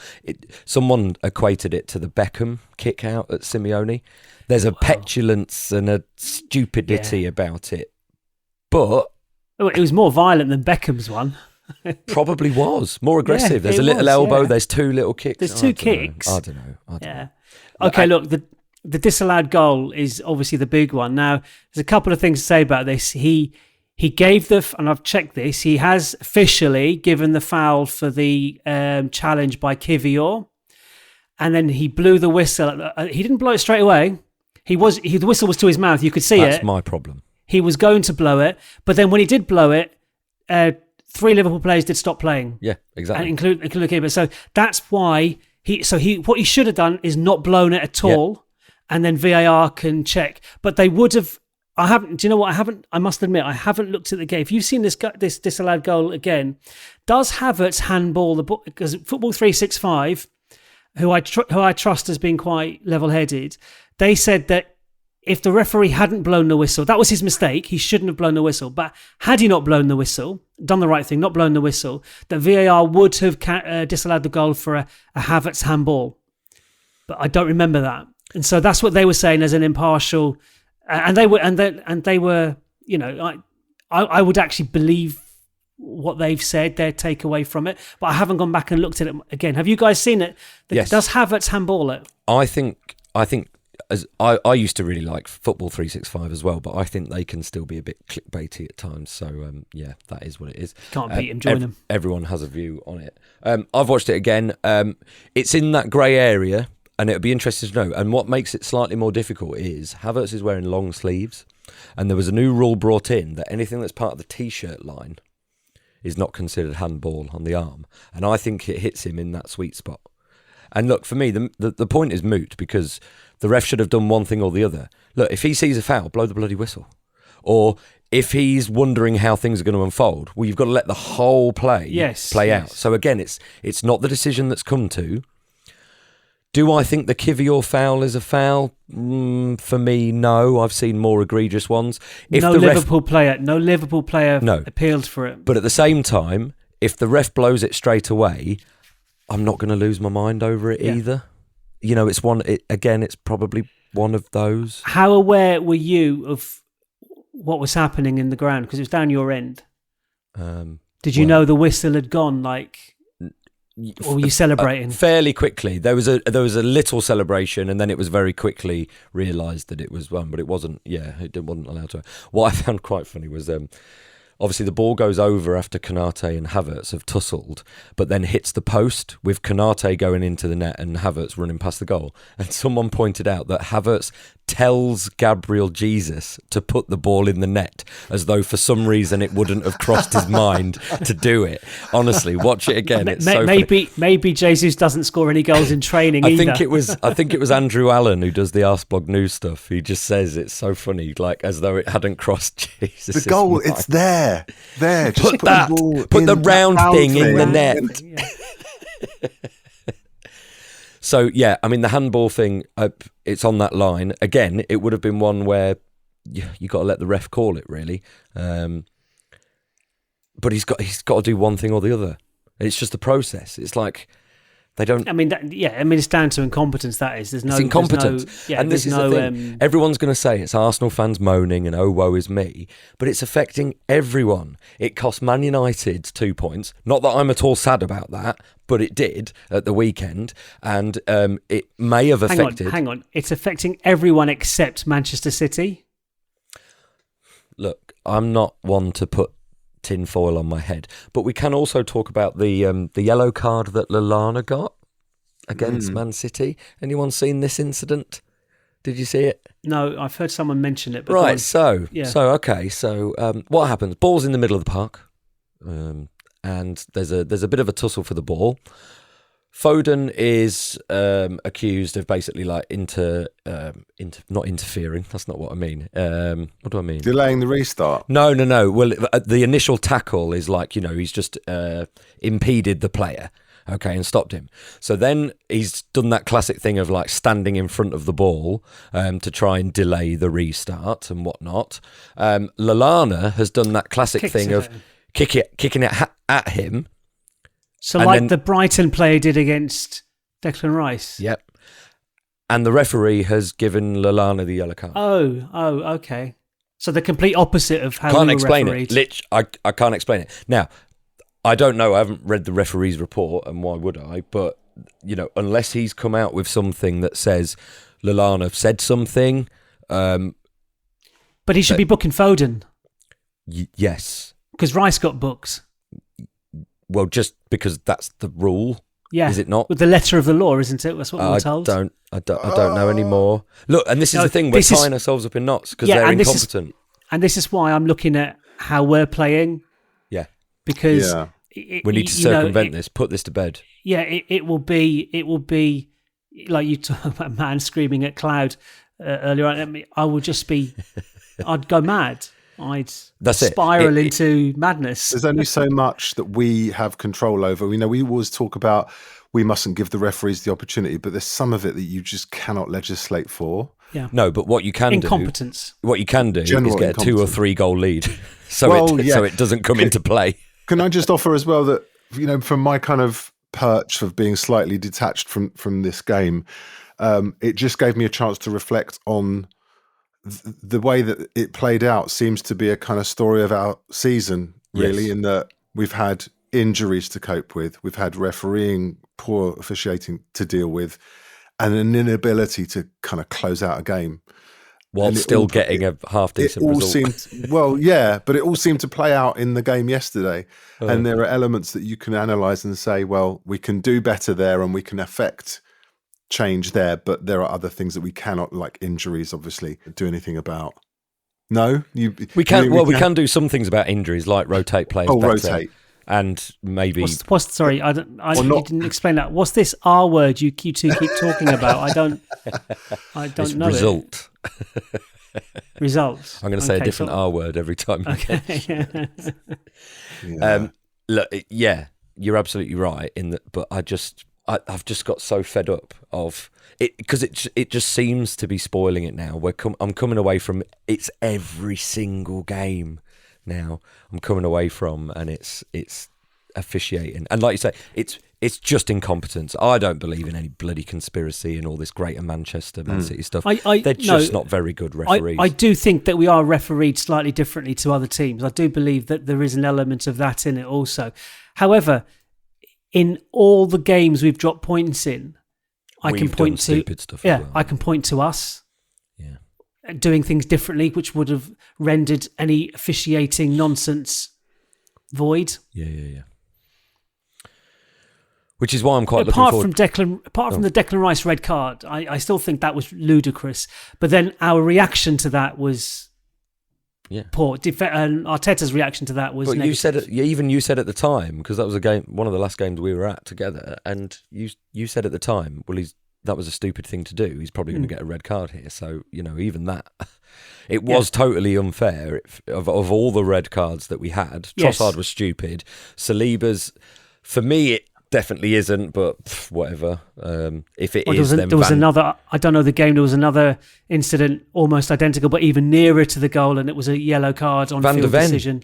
Someone equated it to the Beckham kick out at Simeone. There's a petulance and a stupidity about it, but it was more violent than Beckham's one. Probably was more aggressive. There's a little elbow. Yeah. There's two little kicks. There's two kicks. I don't know. Yeah. Okay, look, the disallowed goal is obviously the big one. Now, there's a couple of things to say about this. He gave and I've checked this, he has officially given the foul for the challenge by Kivior, and then he blew the whistle. He didn't blow it straight away. The whistle was to his mouth. You could see That's my problem. He was going to blow it, but then when he did blow it, 3 Liverpool players did stop playing. Yeah, exactly. Including the keeper. So that's why what he should have done is not blown it at all. And then VAR can check. But they would have... I haven't... Do you know what? I must admit, I haven't looked at the game. If you've seen this disallowed goal again, does Havertz handball the ball? Because Football 365, who I trust as being quite level-headed, they said that if the referee hadn't blown the whistle, that was his mistake. He shouldn't have blown the whistle. But had he not blown the whistle, done the right thing, not blown the whistle, that VAR would have disallowed the goal for a Havertz handball. But I don't remember that. And so that's what they were saying as an impartial, and they were, I would actually believe what they've said, their takeaway from it, but I haven't gone back and looked at it again. Have you guys seen it? Yes. Does Havertz handball it? I think as I used to really like Football 365 as well, but I think they can still be a bit clickbaity at times. So that is what it is. Can't beat him, join them. Everyone has a view on it. I've watched it again. It's in that grey area. And it would be interesting to know. And what makes it slightly more difficult is Havertz is wearing long sleeves. And there was a new rule brought in that anything that's part of the T-shirt line is not considered handball on the arm. And I think it hits him in that sweet spot. And look, for me, the point is moot because the ref should have done one thing or the other. Look, if he sees a foul, blow the bloody whistle. Or if he's wondering how things are going to unfold, well, you've got to let the whole play out. So again, it's not the decision that's come to. Do I think the Kivior foul is a foul? For me, no. I've seen more egregious ones. No Liverpool player appealed for it. But at the same time, if the ref blows it straight away, I'm not going to lose my mind over it either. It's probably one of those. How aware were you of what was happening in the ground? Because it was down your end. Did you know the whistle had gone, or were you celebrating? Fairly quickly. There was a little celebration, and then it was very quickly realised that it was one, but it wasn't. Yeah, it wasn't allowed to. What I found quite funny was obviously the ball goes over after Konate and Havertz have tussled, but then hits the post with Konate going into the net and Havertz running past the goal. And someone pointed out that Havertz tells Gabriel Jesus to put the ball in the net, as though for some reason it wouldn't have crossed his mind to do it. Honestly, watch it again. It's so funny. Maybe Jesus doesn't score any goals in training either. I think it was Andrew Allen who does the Arsblog News stuff. He just says it's so funny, like as though it hadn't crossed Jesus. The goal, it's there. Just put the round thing in the net. So, yeah, I mean, the handball thing, it's on that line. Again, it would have been one where you got to let the ref call it, really. But he's got to do one thing or the other. It's just the process. It's like they don't. I mean, it's down to incompetence. That is, there's no incompetence. And this is the thing. Everyone's going to say it's Arsenal fans moaning and oh woe is me, but it's affecting everyone. It cost Man United 2 points. Not that I'm at all sad about that, but it did at the weekend, and it may have affected. Hang on, it's affecting everyone except Manchester City. Look, I'm not one to put tin foil on my head, but we can also talk about the yellow card that Lallana got against Man City. Anyone seen this incident? Did you see it? No, I've heard someone mention it. But right, so what happens? Ball's in the middle of the park, and there's a bit of a tussle for the ball. Foden is accused of basically like not interfering. That's not what I mean. What do I mean? Delaying the restart. No. Well, the initial tackle is like, he's just impeded the player, okay, and stopped him. So then he's done that classic thing of like standing in front of the ball to try and delay the restart and whatnot. Lallana has done that classic thing of kicking it at him. So like the Brighton player did against Declan Rice? Yep. And the referee has given Lallana the yellow card. Oh, okay. So the complete opposite of how can't we were explain refereed. it. I can't explain it. Now, I don't know. I haven't read the referee's report, and why would I? But, unless he's come out with something that says Lallana said something. But he should be booking Foden. Yes. Because Rice got booked. Well, just because that's the rule, is it not? With the letter of the law, isn't it? That's what we're told. I don't know anymore. Look, and this is the thing: we're tying ourselves up in knots because they're incompetent. And this is why I'm looking at how we're playing. Yeah, because we need to circumvent this. Put this to bed. Yeah, it will be like you talk about man screaming at cloud earlier on. I will just be, I'd go mad. I'd spiral into madness. There's only so much that we have control over. We always talk about we mustn't give the referees the opportunity, but there's some of it that you just cannot legislate for. Yeah. No, but what you can incompetence. What you can do is get a 2 or 3 goal lead, so it doesn't come into play. Can I just offer as well that from my kind of perch of being slightly detached from this game, it just gave me a chance to reflect on the way that it played out. Seems to be a kind of story of our season, really, in that we've had injuries to cope with, we've had refereeing, poor officiating to deal with, and an inability to kind of close out a game. While still getting a half decent result. But it all seemed to play out in the game yesterday. And there are elements that you can analyse and say, well, we can do better there and we can affect change there, but there are other things that we cannot, like injuries, obviously, do anything about. No, we can do some things about injuries, like rotate players. Rotate, and maybe. Sorry, you didn't explain that. What's this R word you two keep talking about? I don't know. Result. Results. I'm going to say a different R word every time. Look, you're absolutely right in that, but I've just got so fed up of it because it just seems to be spoiling it now. I'm coming away from it's every single game now. I'm coming away from, and it's officiating, and like you say, it's just incompetence. I don't believe in any bloody conspiracy and all this Greater Manchester, Man City stuff. They're just not very good referees. I do think that we are refereed slightly differently to other teams. I do believe that there is an element of that in it also. However, in all the games we've dropped points in, I can point to stupid stuff. Yeah, well. I can point to us. Yeah, doing things differently, which would have rendered any officiating nonsense void. Yeah. Which is why I'm quite looking forward. Apart from the Declan Rice red card, I still think that was ludicrous. But then our reaction to that was poor. And Arteta's reaction to that was negative. You said at the time, because that was one of the last games we were at together, and you said at the time, well, that was a stupid thing to do. He's probably going to get a red card here. So, even that, it was totally unfair. Of all the red cards that we had, Trossard was stupid. Saliba's, for me, it definitely isn't, but whatever. If it is, then there was another. I don't know the game. There was another incident almost identical, but even nearer to the goal, and it was a yellow card on field decision.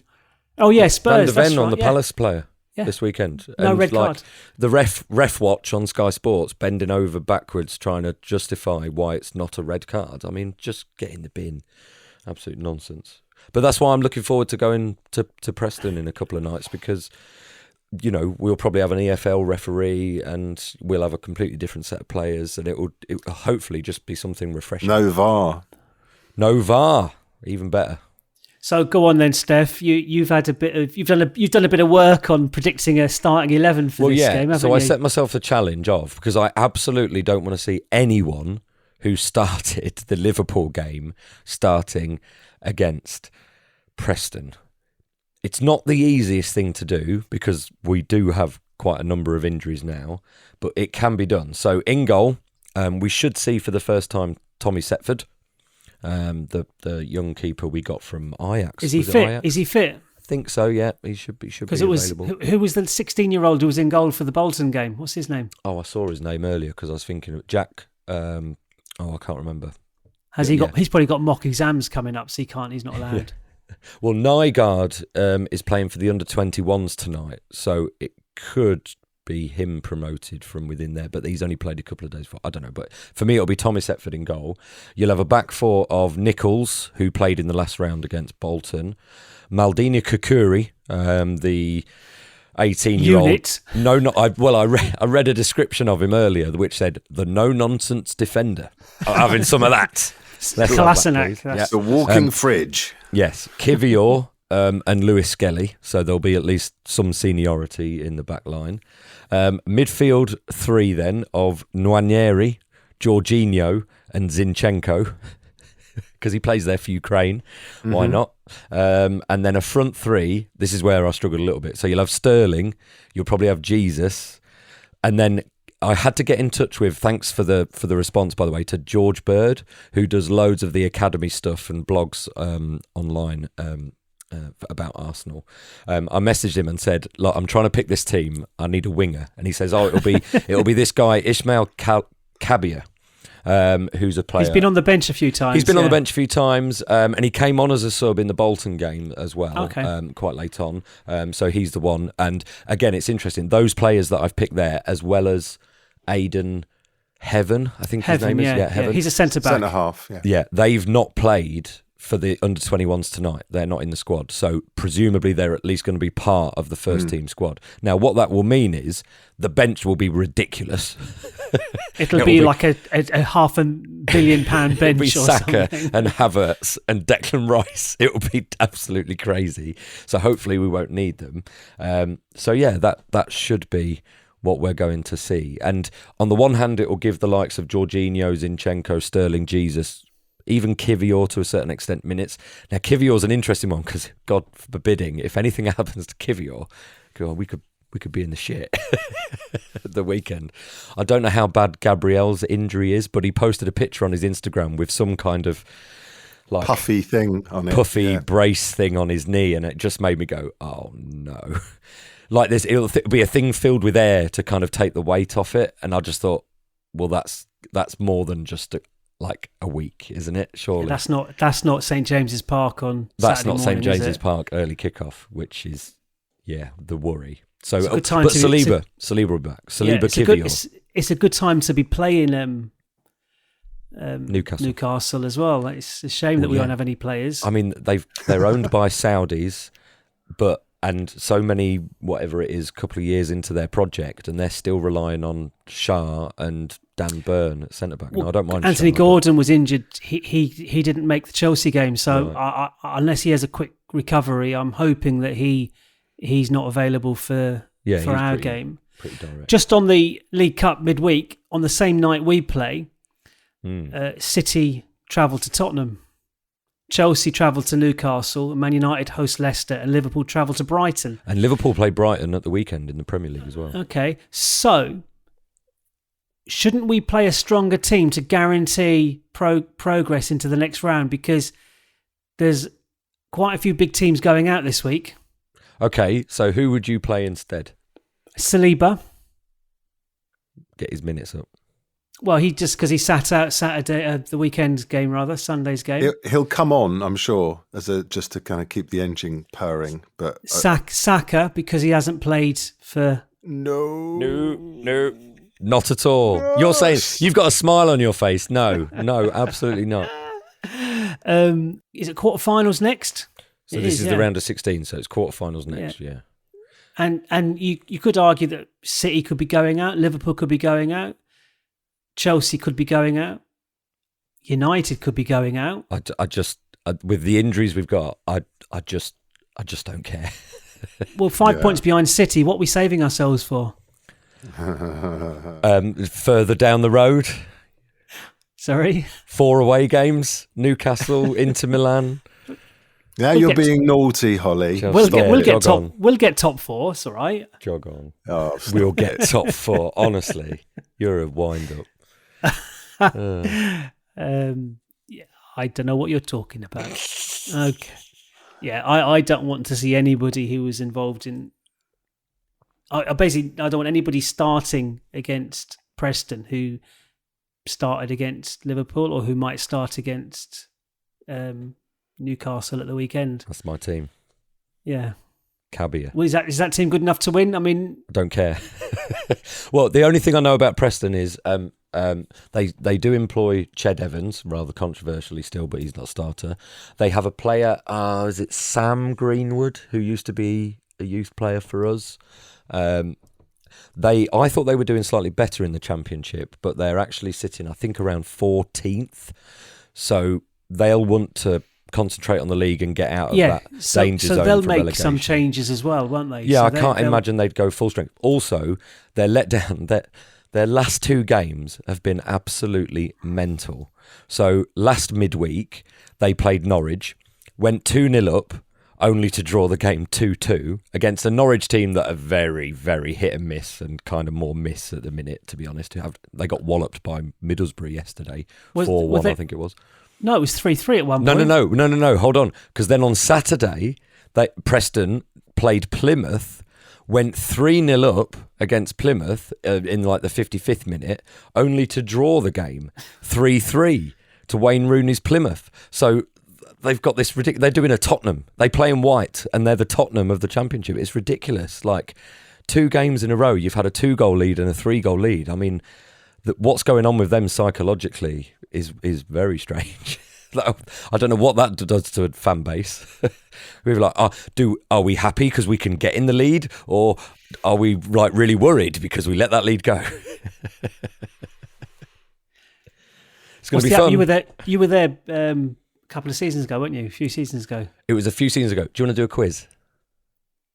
Oh yes, Spurs. Van der Ven on the Palace player this weekend. No red card. The ref watch on Sky Sports bending over backwards trying to justify why it's not a red card. I mean, just get in the bin. Absolute nonsense. But that's why I'm looking forward to going to Preston in a couple of nights, because we'll probably have an EFL referee and we'll have a completely different set of players, and it will hopefully just be something refreshing. No VAR, even better. So go on then, Steph. You've done a bit of work on predicting a starting 11 for this game, haven't you? I set myself the challenge of, because I absolutely don't want to see anyone who started the Liverpool game starting against Preston. It's not the easiest thing to do, because we do have quite a number of injuries now, but it can be done. So in goal, we should see for the first time Tommy Setford, the young keeper we got from Ajax. Is he fit? Is he fit? I think so. Yeah, he should be. Because it was available. Who was the 16-year-old who was in goal for the Bolton game? What's his name? Oh, I saw his name earlier because I was thinking of Jack. I can't remember. He's probably got mock exams coming up, so he's not allowed. Well, Nygaard is playing for the under-21s tonight, so it could be him promoted from within there, but he's only played a couple of days. I don't know, but for me, it'll be Tommy Setford in goal. You'll have a back four of Nichols, who played in the last round against Bolton, Maldini Kukuri, the 18-year-old. Unit. I read a description of him earlier, which said the no-nonsense defender. I'm having some of that. Kolasinac. The walking fridge. Yes, Kivior and Lewis Skelly, so there'll be at least some seniority in the back line. Midfield three then of Nwaneri, Jorginho and Zinchenko, because he plays there for Ukraine. Why not? And then a front three, this is where I struggled a little bit. So you'll have Sterling, you'll probably have Jesus, and then I had to get in touch with, thanks for the response, by the way, to George Bird, who does loads of the academy stuff and blogs online about Arsenal. I messaged him and said, look, I'm trying to pick this team. I need a winger. And he says, it'll be this guy, Ismail Kabia, who's a player. He's been on the bench a few times. He's been on the bench a few times, and he came on as a sub in the Bolton game as well, okay. Quite late on. So he's the one. And again, it's interesting. Those players that I've picked there, as well as Aidan Heaven, I think his name is. Yeah, Heaven. He's a centre-back. Centre-half, Yeah, they've not played for the under-21s tonight. They're not in the squad. So presumably they're at least going to be part of the first team squad. Now, what that will mean is the bench will be ridiculous. It'll be like a £500 million bench it'll be or Saka something. and Havertz and Declan Rice. It will be absolutely crazy. So hopefully we won't need them. That should be what we're going to see. And on the one hand, it will give the likes of Jorginho, Zinchenko, Sterling, Jesus, even Kivior to a certain extent minutes. Now, Kivior's an interesting one because, God forbidding, if anything happens to Kivior, we could be in the shit the weekend. I don't know how bad Gabriel's injury is, but he posted a picture on his Instagram with some kind of like puffy thing on it. Brace thing on his knee, and it just made me go, oh no. Like this, it'll be a thing filled with air to kind of take the weight off it. And I just thought, well, that's more than just a week, isn't it? Surely that's not St James's Park on. That's Saturday not morning, St James's Park early kickoff, which is the worry. So, it's a good time but Saliba will be back. Kivior. It's a good time to be playing Newcastle as well. It's a shame that we don't have any players. I mean, they're owned by Saudis, but and so many, whatever it is, couple of years into their project, and they're still relying on Shah and Dan Burn at centre back. Well, No, I don't mind. Anthony Shah, Gordon was injured. He didn't make the Chelsea game, so Right. unless he has a quick recovery, I'm hoping that he's not available for he's our pretty- game. Pretty direct. Just on the League Cup midweek, on the same night we play, City travel to Tottenham, Chelsea travel to Newcastle, Man United host Leicester, and Liverpool travel to Brighton. And Liverpool play Brighton at the weekend in the Premier League as well. Okay, so shouldn't we play a stronger team to guarantee progress into the next round? Because there's quite a few big teams going out this week. Okay, so who would you play instead? Saliba. Get his minutes up. Well, because he sat out Saturday, the weekend game rather, Sunday's game. He'll come on, I'm sure, just to kind of keep the engine purring. But Saka, because he hasn't played for... No, not at all. Yes. You're saying you've got a smile on your face. No, absolutely not. Is it quarterfinals next? So this is the round of 16, so it's quarterfinals next. Yeah. And you could argue that City could be going out, Liverpool could be going out, Chelsea could be going out, United could be going out. I just with the injuries we've got, I just don't care. Well, 5 points behind City. What are we saving ourselves for? Further down the road, Sorry, 4 away games: Newcastle, Inter Milan. now you're being naughty, Holly. Chelsea. we'll get top 4. It's all right. Jog on. Oh, We'll get top 4. Honestly, you're a wind up. Yeah, I don't know what you're talking about. Okay. Yeah, I don't want to see anybody who was involved in... I don't want anybody starting against Preston who started against Liverpool or who might start against Newcastle at the weekend. That's my team. Yeah. Cabia. Well, is that team good enough to win? I mean... I don't care. Well, the only thing I know about Preston is they do employ Ched Evans, rather controversially still, but he's not a starter. They have a player, is it Sam Greenwood, who used to be a youth player for us? I thought they were doing slightly better in the Championship, but they're actually sitting, I think, around 14th. So they'll want to concentrate on the league and get out of that danger zone. So they'll for make relegation. some changes as well, won't they? Yeah, So I can't imagine they'd go full strength. Also, they're let down. Their last 2 games have been absolutely mental. So last midweek, they played Norwich, went 2-0 up, only to draw the game 2-2 against a Norwich team that are very, very hit and miss, and kind of more miss at the minute, to be honest. They got walloped by Middlesbrough yesterday, 4-1, I think it was. No, it was 3-3 at one point. No, hold on. Because then on Saturday, Preston played Plymouth, went 3-0 up against Plymouth in like the 55th minute, only to draw the game 3-3 to Wayne Rooney's Plymouth. So they've got this ridiculous... They're doing a Tottenham. They play in white, and they're the Tottenham of the Championship. It's ridiculous. Like, 2 games in a row, you've had a 2-goal lead and a 3-goal lead. I mean, what's going on with them psychologically is very strange. I don't know what that does to a fan base. We're like, are we happy because we can get in the lead, or are we like really worried because we let that lead go? It's going to be fun. You were there a couple of seasons ago, weren't you? A few seasons ago. It was a few seasons ago. Do you want to do a quiz?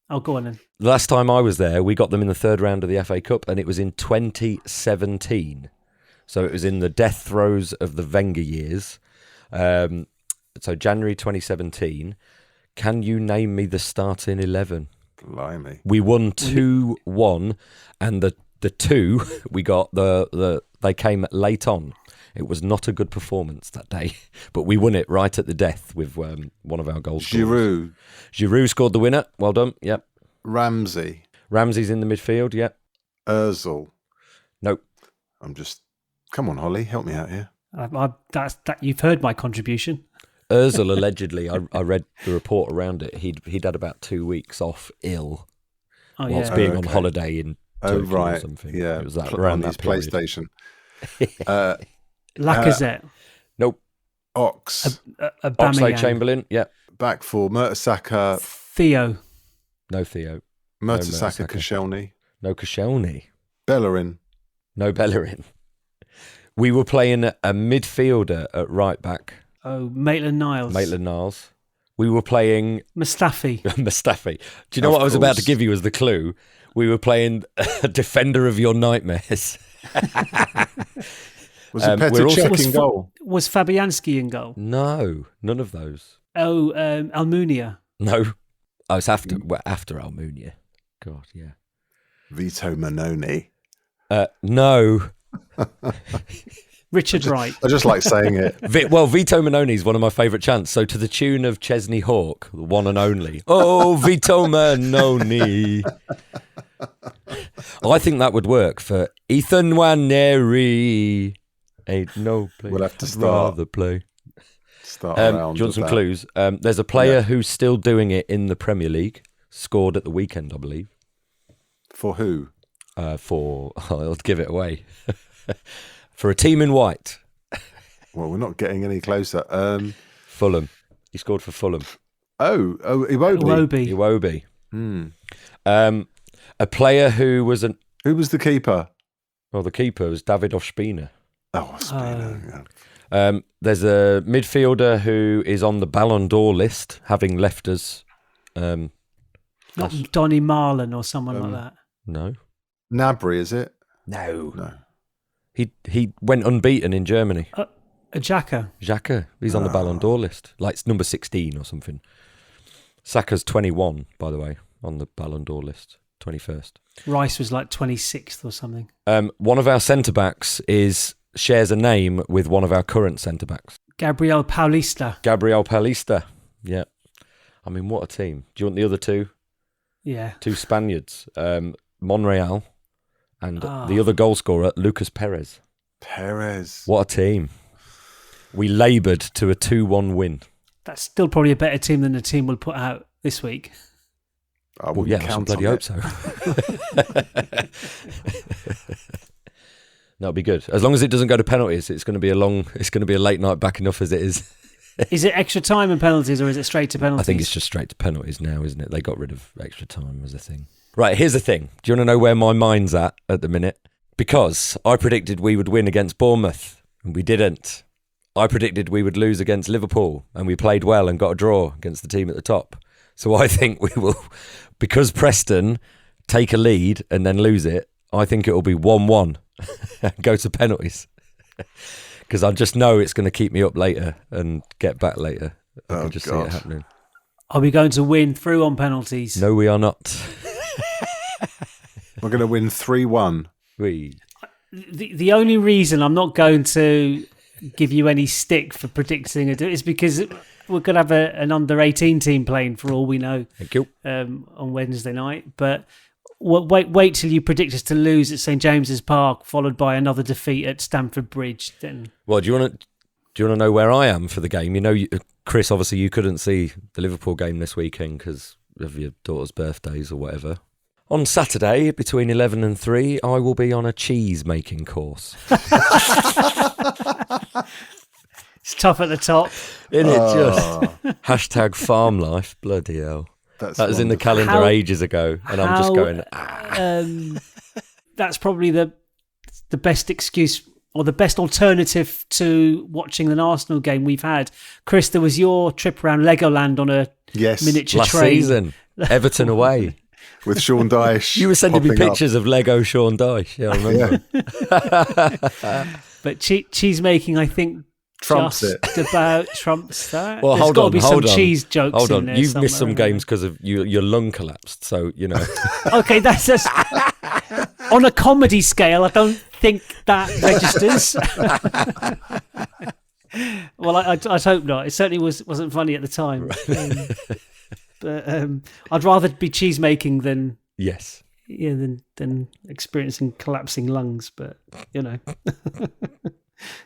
Oh, go on then. The last time I was there, we got them in the 3rd round of the FA Cup, and it was in 2017. So it was in the death throes of the Wenger years. So January 2017. Can you name me the starting 11? Blimey. We won 2-1, and the 2 we got they came late on. It was not a good performance that day, but we won it right at the death with one of our goals. Giroud scored the winner. Well done. Yep. Ramsey's in the midfield. Yep. Ozil. Nope. Come on, Holly, help me out here. You've heard my contribution. Ozil allegedly, I read the report around it. He'd had about 2 weeks off ill whilst being on holiday in Turkey or something. Yeah, it was that around that period. PlayStation. Lacazette. Nope. Ox. Oxlade-Chamberlain. Yeah. Back 4. Mertesacker. Theo. No Theo. Mertesacker, Mertesacker. Koscielny. No Koscielny. Bellerin. No Bellerin. We were playing a midfielder at right back. Oh, Maitland-Niles. We were playing Mustafi. Mustafi. Do you know Of what I was about to course. give you as the clue? We were playing a defender of your nightmares. Was it we're Petr also- Cech in goal? Was Fabianski in goal? No, none of those. Oh, Almunia. No. Oh, it's after Almunia. God, yeah. Vito Manoni. No. Richard Wright. I just like saying it. Vito Manoni is one of my favourite chants. So to the tune of Chesney Hawk, the one and only. Oh, Vito Manoni. I think that would work for Ethan Nwaneri. Ain't no place We'll have to I'd start. rather play. Start Do around you want with some that. clues? There's a player who's still doing it in the Premier League. Scored at the weekend, I believe. For who? I'll give it away. For a team in white. Well, we're not getting any closer. Fulham. He scored for Fulham. Iwobi. Iwobi. Iwobi. A player who was Who was the keeper? the keeper was David Ospina. Oh, Ospina. Yeah. There's a midfielder who is on the Ballon d'Or list, having left us. Not Donny Marlon or someone like that. No. Nabry, is it? No. He went unbeaten in Germany. A Xhaka. Xhaka. He's on the Ballon d'Or list. Like it's number 16 or something. Saka's 21, by the way, on the Ballon d'Or list. 21st. Rice was like 26th or something. One of our centre-backs shares a name with one of our current centre-backs. Gabriel Paulista. Gabriel Paulista. Yeah. I mean, what a team. Do you want the other two? Yeah. Two Spaniards. Monreal and the other goal scorer, Lucas Perez. Perez. What a team. We laboured to a 2-1 win. That's still probably a better team than the team we'll put out this week. I Well, wouldn't yeah, I count bloody on hope it. so. That'll be good. As long as it doesn't go to penalties, it's going to be a late night back enough as it is. Is it extra time and penalties or is it straight to penalties? I think it's just straight to penalties now, isn't it? They got rid of extra time as a thing. Right, here's the thing. Do you want to know where my mind's at the minute? Because I predicted we would win against Bournemouth, and we didn't. I predicted we would lose against Liverpool, and we played well and got a draw against the team at the top. So I think we will, because Preston take a lead and then lose it, I think it will be 1-1 and go to penalties. Because I just know it's going to keep me up later and get back later. I can just see it happening. Are we going to win through on penalties? No, we are not. We're going to win 3-1. The only reason I'm not going to give you any stick for predicting it is because we're going to have an under-18 team playing for all we know. Thank you. On Wednesday night. But wait till you predict us to lose at St James's Park, followed by another defeat at Stamford Bridge. Then, well, do you want to know where I am for the game? You know, Chris, obviously you couldn't see the Liverpool game this weekend because of your daughter's birthdays or whatever. On Saturday, between 11 and 3, I will be on a cheese-making course. it's tough at the top. Isn't it just? Hashtag farm life. Bloody hell. That was in the calendar ages ago, and I'm just going... That's probably the best excuse or the best alternative to watching an Arsenal game we've had. Chris, there was your trip around Legoland on a miniature last train. season, Everton away. With Sean Dyche. You were sending me popping pictures of Lego Sean Dyche. Yeah, I remember. But cheese making, I think, Trumps just about trumps that. Well, There's got to be some cheese jokes Hold in on. there. You've missed some somewhere, games because of your lung collapsed. So, you know. Okay, that's on a comedy scale. I don't think that registers. Well, I'd hope not. It certainly wasn't funny at the time. But I'd rather be cheese making than Yes. Yeah, than experiencing collapsing lungs. But you know,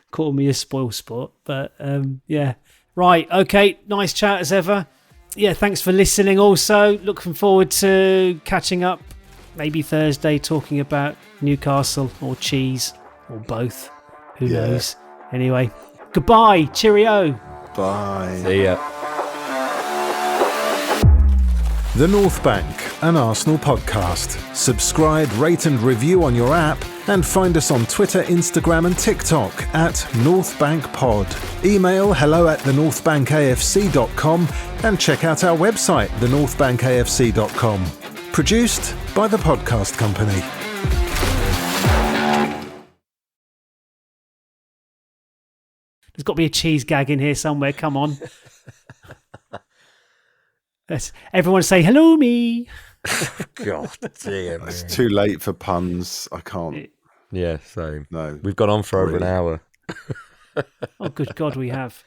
call me a spoil sport. But yeah, right, okay, nice chat as ever. Yeah, thanks for listening. Also, looking forward to catching up maybe Thursday, talking about Newcastle or cheese or both. Who knows? Anyway, goodbye. Cheerio. Bye. See ya. The North Bank, an Arsenal podcast. Subscribe, rate and review on your app, and find us on Twitter, Instagram and TikTok at North Bank Pod. Email hello@thenorthbankafc.com and check out our website, thenorthbankafc.com. Produced by The Podcast Company. There's got to be a cheese gag in here somewhere. Come on. Everyone say, hello, me. God damn. It's too late for puns. I can't. Yeah, same. No. We've gone on for over an hour. Oh, good God, we have.